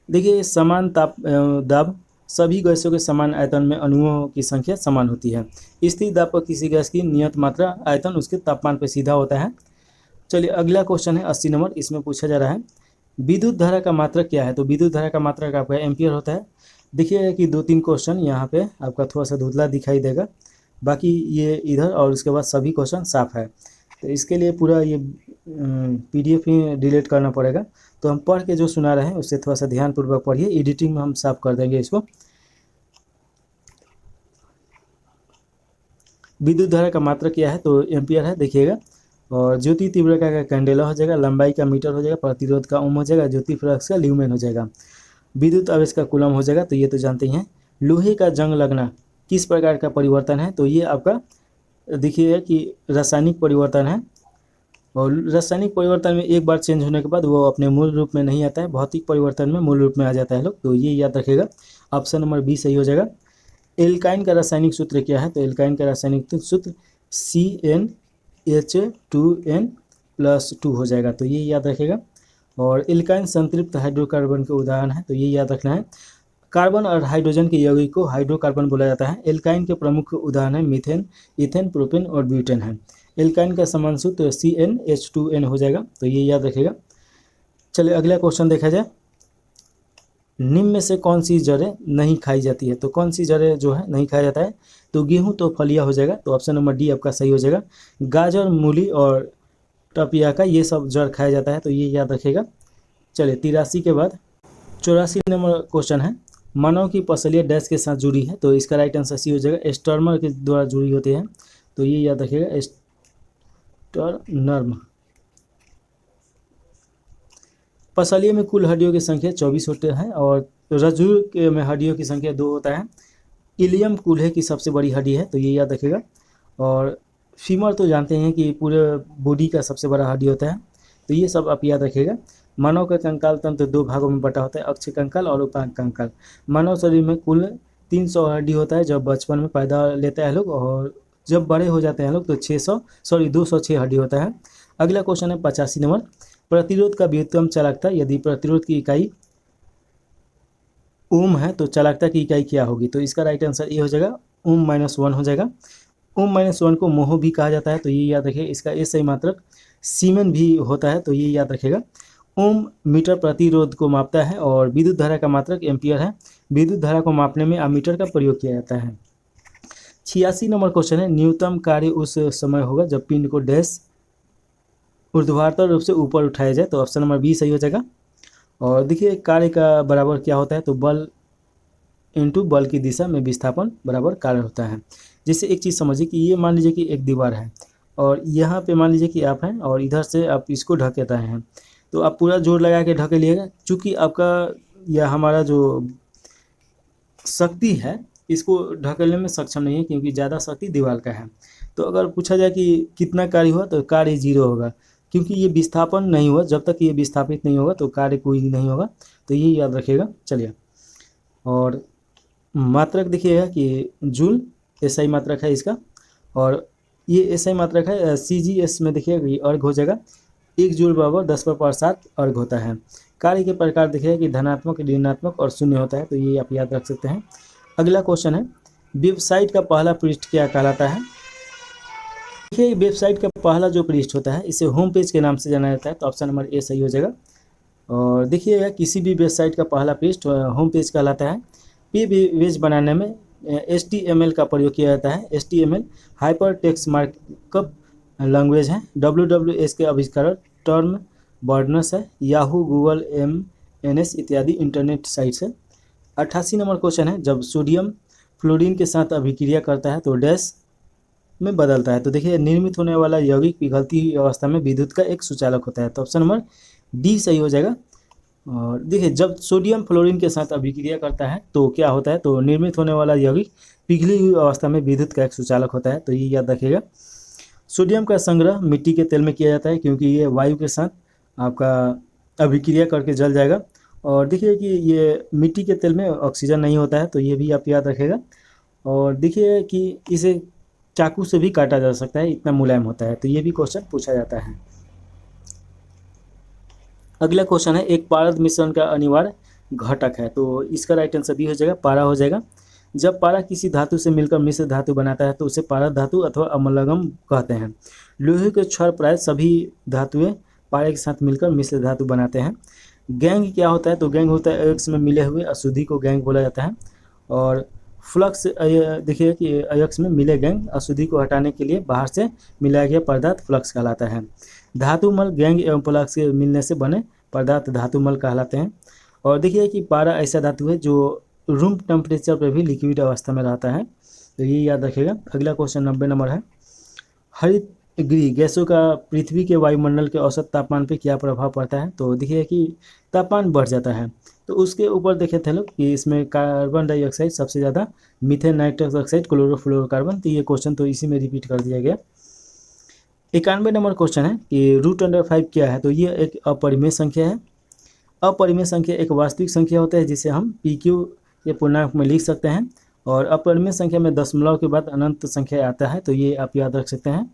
देखिए समान ताप दाब सभी गैसों के समान आयतन में अणुओं की संख्या समान होती है। स्थिर दाब पर किसी गैस की नियत मात्रा आयतन उसके तापमान पर सीधा होता है। चलिए अगला क्वेश्चन है 80 नंबर। इसमें पूछा जा रहा है विद्युत धारा का मात्रक क्या है, तो विद्युत धारा का मात्रक आपका एम्पियर होता है। देखिए कि 2-3 क्वेश्चन यहाँ पे आपका थोड़ा सा धुंधला दिखाई देगा, बाकी ये इधर और उसके बाद सभी क्वेश्चन साफ है। तो इसके लिए पूरा ये PDF ही डिलीट करना पड़ेगा, तो हम पढ़ के जो सुना रहे हैं उससे थोड़ा सा ध्यानपूर्वक पढ़िए, एडिटिंग में हम साफ कर देंगे इसको। विद्युत धारा का मात्रक क्या है, तो एम्पियर है देखिएगा। और ज्योति तीव्रता का कैंडेला हो जाएगा, लंबाई का मीटर हो जाएगा, प्रतिरोध का ओम हो जाएगा, ज्योति फ्लक्स का ल्यूमेन हो जाएगा, विद्युत आवेश का कूलम हो जाएगा, तो ये तो जानते ही हैं। लोहे का जंग लगना किस प्रकार का परिवर्तन है, तो ये आपका देखिए कि रासायनिक परिवर्तन है। और रासायनिक परिवर्तन में एक बार चेंज होने के बाद वो अपने मूल रूप में नहीं आता है, भौतिक परिवर्तन में मूल रूप में आ जाता है लोग, तो ये याद रखिएगा। ऑप्शन नंबर बी सही हो जाएगा। एल्काइन का रासायनिक सूत्र क्या है, तो एल्काइन का रासायनिक सूत्र CnH2n+2 हो जाएगा, तो ये याद रखिएगा। और एल्काइन संतृप्त हाइड्रोकार्बन के उदाहरण है, तो ये याद रखना है। कार्बन और हाइड्रोजन के यौगिक को हाइड्रोकार्बन बोला जाता है। एल्काइन के प्रमुख उदाहरण है मीथेन, इथेन, प्रोपेन और ब्यूटेन है। एल्काइन का समान सूत्र CnH2n हो जाएगा, तो ये याद रखिएगा। चलिए अगला क्वेश्चन देखा जाए। निम्न में से कौन सी जड़ें नहीं खाई जाती है, तो कौन सी जड़ें जो है नहीं खाया जाता है, तो गेहूं तो फलिया हो जाएगा, तो ऑप्शन नंबर डी आपका सही हो जाएगा। गाजर, मूली और टपियाका ये सब जड़ खाया जाता है, तो ये याद रखिएगा। चलिए 83 के बाद 84 नंबर क्वेश्चन है। मानव की पसलियाँ डैश के साथ जुड़ी है, तो इसका राइट आंसर सी हो जाएगा, एस्टर्मर के द्वारा जुड़ी होती है, तो ये याद रखिएगा, एस्टर्नर्म। पसलियों में कुल हड्डियों की संख्या 24 होते हैं और रज्जु के में हड्डियों की संख्या 2 होता है। इलियम कूल्हे की सबसे बड़ी हड्डी है, तो ये याद रखिएगा। और फीमर तो जानते हैं कि पूरे बॉडी का सबसे बड़ा हड्डी होता है, तो ये सब आप याद रखिएगा। मानव का कंकाल तंत्र 2 भागों में बटा होता है, अक्ष कंकाल और उपांग कंकाल। मानव शरीर में कुल 300 हड्डी होता है जब बचपन में पैदा लेता है लोग, और जब बड़े हो जाते हैं लोग तो 206 हड्डी होता है। अगला क्वेश्चन है 85 नंबर, प्रतिरोध का व्युत्क्रम चालकता, यदि प्रतिरोध की इकाई ओम है तो चालकता की इकाई क्या होगी, तो इसका राइट आंसर ये हो जाएगा, ओम -1 हो जाएगा। ओम -1 को मोह भी कहा जाता है, तो ये याद रखिए। इसका ए सही मात्रक सीमेन भी होता है, तो ये याद रखिएगा। ओम मीटर प्रतिरोध को मापता है और विद्युत धारा का मात्रक एम्पियर है। विद्युत धारा को मापने में अमीटर का प्रयोग किया जाता है। 86 नंबर क्वेश्चन है, न्यूनतम कार्य उस समय होगा जब पिंड को डैश ऊर्ध्वाधर रूप से ऊपर उठाया जाए, तो ऑप्शन नंबर बी सही हो जाएगा। और देखिए कार्य का बराबर क्या होता है, तो बल इंटू बल की दिशा में विस्थापन बराबर कार्य होता है। जैसे एक चीज़ समझिए कि ये मान लीजिए कि एक दीवार है और यहाँ पे मान लीजिए कि आप हैं और इधर से आप इसको ढके रहे हैं, तो आप पूरा जोर लगा के ढके लिएगा, चूँकि आपका या हमारा जो शक्ति है इसको ढकेलने में सक्षम नहीं है, क्योंकि ज़्यादा शक्ति दीवार का है। तो अगर पूछा जाए कि कितना कार्य हुआ, तो कार्य 0 होगा, क्योंकि ये विस्थापन नहीं हुआ। जब तक ये विस्थापित नहीं होगा तो कार्य कोई नहीं होगा, तो ये याद रखिएगा। चलिए, और मात्रक देखिएगा कि जूल एसआई मात्रक है इसका, और ये एसआई मात्रक है। CGS में देखिएगा कि अर्घ हो जाएगा, 1 जूल बराबर 10⁻7 अर्घ होता है। कार्य के प्रकार देखिएगा कि धनात्मक, ऋणात्मक और शून्य होता है, तो ये आप याद रख सकते हैं। अगला क्वेश्चन है, वेबसाइट का पहला पृष्ठ क्या कहलाता है। देखिए वेबसाइट का पहला जो पृष्ठ होता है इसे होम पेज के नाम से जाना जाता है, तो ऑप्शन नंबर ए सही हो जाएगा। और देखिएगा किसी भी वेबसाइट का पहला पृष्ठ होम पेज कहलाता है। पेज बनाने में HTML का प्रयोग किया जाता है। HTML hyper text markup language है। WWS के आविष्कारक टर्म बर्नर्स है। याहू, गूगल, MNS इत्यादि इंटरनेट साइट्स है। 88 नंबर क्वेश्चन है, जब सोडियम फ्लोरीन के साथ अभिक्रिया करता है तो डैश में बदलता है, तो देखिए निर्मित होने वाला यौगिक पिघलती हुई अवस्था में विद्युत का एक सुचालक होता है, तो ऑप्शन नंबर डी सही हो जाएगा। और देखिए जब सोडियम फ्लोरीन के साथ अभिक्रिया करता है तो क्या होता है, तो निर्मित होने वाला यौगिक पिघली हुई अवस्था में विद्युत का एक सुचालक होता है, तो ये याद रखिएगा। सोडियम का संग्रह मिट्टी के तेल में किया जाता है, क्योंकि ये वायु के साथ आपका अभिक्रिया करके जल जाएगा। और देखिए कि ये मिट्टी के तेल में ऑक्सीजन नहीं होता है, तो ये भी आप याद रखिएगा। और देखिए कि इसे चाकू से भी काटा जा सकता है, इतना मुलायम होता है, तो ये भी क्वेश्चन पूछा जाता है। अगला क्वेश्चन है, एक पारद मिश्रण का अनिवार्य घटक है, तो इसका राइट आंसर भी हो जाएगा, पारा हो जाएगा। जब पारा किसी धातु से मिलकर मिश्र धातु बनाता है तो उसे पारद धातु अथवा अमलगम कहते हैं। लोहे के क्षण प्राय सभी धातुएं पारे के साथ मिलकर मिश्र धातु बनाते हैं। गैंग क्या होता है, तो गैंग होता है अयस्क में मिले हुए अशुद्धि को गैंग बोला जाता है। और फ्लक्स देखिए कि अयस्क में मिले गैंग अशुद्धि को हटाने के लिए बाहर से मिलाया गया पदार्थ फ्लक्स कहलाता है। धातुमल गैंग एवं फ्लक्स के मिलने से बने पदार्थ धातुमल कहलाते हैं। और देखिए कि पारा ऐसा धातु है जो रूम टेम्परेचर पर भी लिक्विड अवस्था में रहता है, तो ये याद रखिएगा। अगला क्वेश्चन 90 नंबर है, हरित गृह गैसों का पृथ्वी के वायुमंडल के औसत तापमान पर क्या प्रभाव पड़ता है, तो देखिए कि तापमान बढ़ जाता है, तो उसके ऊपर देखे थे लोग कि इसमें कार्बन डाइऑक्साइड सबसे ज़्यादा, मीथेन, नाइट्रस ऑक्साइड, क्लोरोफ्लोरोकार्बन, तो ये क्वेश्चन तो इसी में रिपीट कर दिया गया। 91 नंबर क्वेश्चन है कि √5 क्या है, तो ये एक अपरिमेय संख्या है। अपरिमेय संख्या एक वास्तविक संख्या होता है जिसे हम PQ के पूर्णांक में लिख सकते हैं, और अपरिमेय संख्या में दशमलव के बाद अनंत संख्या आता है, तो ये आप याद रख सकते हैं।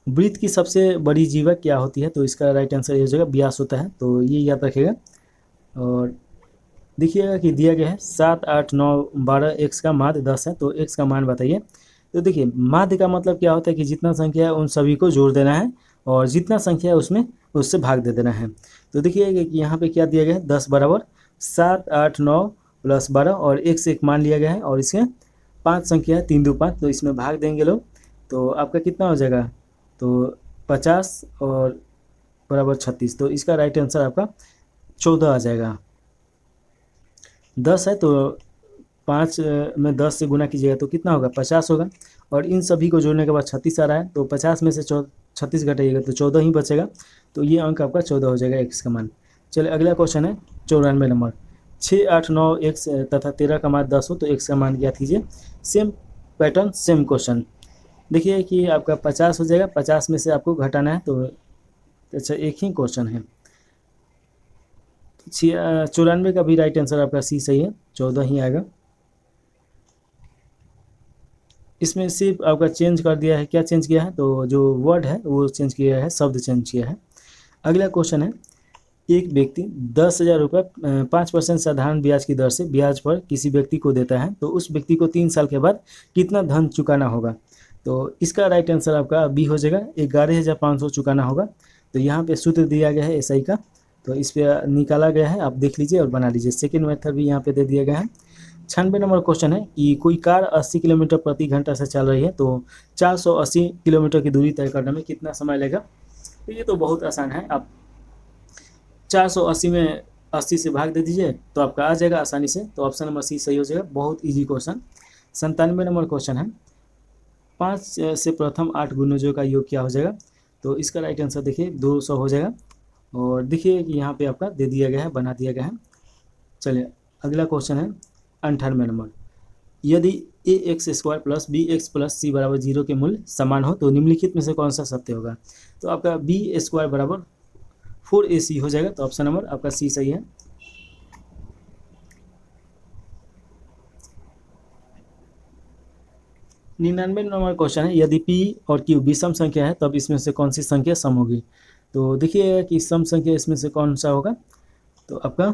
वृत्त की सबसे बड़ी जीवा क्या होती है, तो इसका राइट आंसर ये हो जाएगा व्यास होता है, तो ये याद रखिएगा। और देखिएगा कि दिया गया है 7, 8, 9, 12, x का माध्य 10 है, तो x का मान बताइए। तो देखिए माध्य का मतलब क्या होता है कि जितना संख्या है उन सभी को जोड़ देना है, और जितना संख्या है उसमें उससे भाग दे देना है। तो देखिए कि यहाँ पे क्या दिया गया है, 10 बराबर 7, 8, 9 + 12 और एक से एक मान लिया गया है, और इसमें 5 संख्या है, 3, 2, 5, तो इसमें भाग देंगे लोग, तो आपका कितना हो जाएगा, तो 50 और बराबर 36, तो इसका राइट आंसर आपका 14 आ जाएगा। 10 है तो 5 में 10 से गुना कीजिएगा तो कितना होगा, 50 होगा। और इन सभी को जोड़ने के बाद 36 आ रहा है, तो 50 में से 36 घटाइएगा तो 14 ही बचेगा। तो ये अंक आपका 14 हो जाएगा एक्स का मान। चलिए अगला क्वेश्चन है 94 नंबर। 6, 8, 9 एक्स तथा 13 का मान 10 हो तो एक्स का मान ज्ञात कीजिए। Same pattern same question. देखिए कि आपका 50 हो जाएगा, 50 में से आपको घटाना है तो अच्छा एक ही क्वेश्चन है। 94 का भी राइट आंसर आपका सी सही है, 14 ही आएगा। इसमें सिर्फ आपका चेंज कर दिया है, क्या चेंज किया है, तो जो वर्ड है वो चेंज किया है, शब्द चेंज किया है। अगला क्वेश्चन है, एक व्यक्ति 10,000 रुपये 5% साधारण ब्याज की दर से ब्याज पर किसी व्यक्ति को देता है, तो उस व्यक्ति को 3 साल के बाद कितना धन चुकाना होगा। तो इसका राइट आंसर आपका बी हो जाएगा, 11,500 चुकाना होगा। तो यहाँ पे सूत्र दिया गया है एसआई का, तो इस पर निकाला गया है, आप देख लीजिए और बना लीजिए। सेकेंड मेथड भी यहाँ पे दे दिया गया है। 96 नंबर क्वेश्चन है कि कोई कार 80 किलोमीटर प्रति घंटा से चल रही है, तो 480 किलोमीटर की दूरी तय करने में कितना समय लगेगा। तो ये तो बहुत आसान है, आप 480 में 80 से भाग दे दीजिए तो आपका आ जाएगा आसानी से। तो ऑप्शन नंबर सी सही हो जाएगा, बहुत इजी क्वेश्चन। 97 नंबर क्वेश्चन है, 5 से प्रथम 8 गुणजों का योग क्या हो जाएगा। तो इसका राइट आंसर देखिए 200 हो जाएगा। और देखिए कि यहाँ पे आपका दे दिया गया है, बना दिया गया है। चलिए अगला क्वेश्चन है 98 नंबर। यदि A X square plus B X plus C बराबर 0 के मूल्य समान हो तो निम्नलिखित में से कौन सा सत्य होगा। तो आपका बी स्क्वायर बराबर 4ac हो जाएगा। तो ऑप्शन नंबर आपका सी सही है। निन्यानवे नंबर क्वेश्चन है, यदि p और q विषम संख्या है तब इसमें से कौन सी संख्या सम होगी। तो देखिए कि सम संख्या इसमें से कौन सा होगा, तो आपका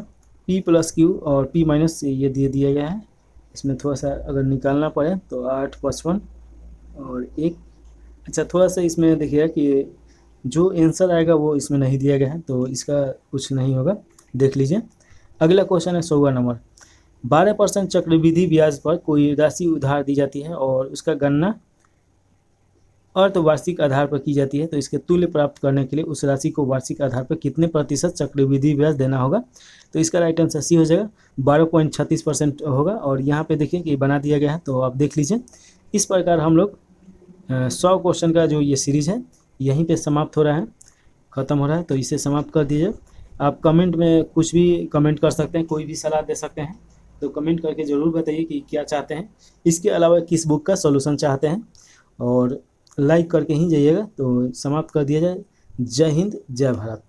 p प्लस क्यू और p माइनस ये दिया गया है। इसमें थोड़ा सा अगर निकालना पड़े तो 8, 55 और 1। अच्छा थोड़ा सा इसमें देखिए कि जो आंसर आएगा वो इसमें नहीं दिया गया है, तो इसका कुछ नहीं होगा, देख लीजिए। अगला क्वेश्चन है 100वां नंबर। 12% चक्रवृद्धि ब्याज पर कोई राशि उधार दी जाती है और उसका गणना अर्धवार्षिक आधार पर की जाती है, तो इसके तुल्य प्राप्त करने के लिए उस राशि को वार्षिक आधार पर कितने प्रतिशत चक्रवृद्धि ब्याज देना होगा। तो इसका राइट आंसर सी हो जाएगा, 12.36% होगा। और यहाँ पे देखिए कि बना दिया गया है, तो आप देख लीजिए। इस प्रकार हम लोग 100 क्वेश्चन का जो ये सीरीज़ है यहीं पे समाप्त हो रहा है, ख़त्म हो रहा है। तो इसे समाप्त कर दीजिए। आप कमेंट में कुछ भी कमेंट कर सकते हैं, कोई भी सलाह दे सकते हैं, तो कमेंट करके ज़रूर बताइए कि क्या चाहते हैं, इसके अलावा किस बुक का सॉल्यूशन चाहते हैं। और लाइक करके ही जाइएगा। तो समाप्त कर दिया जाए। जय हिंद, जय भारत।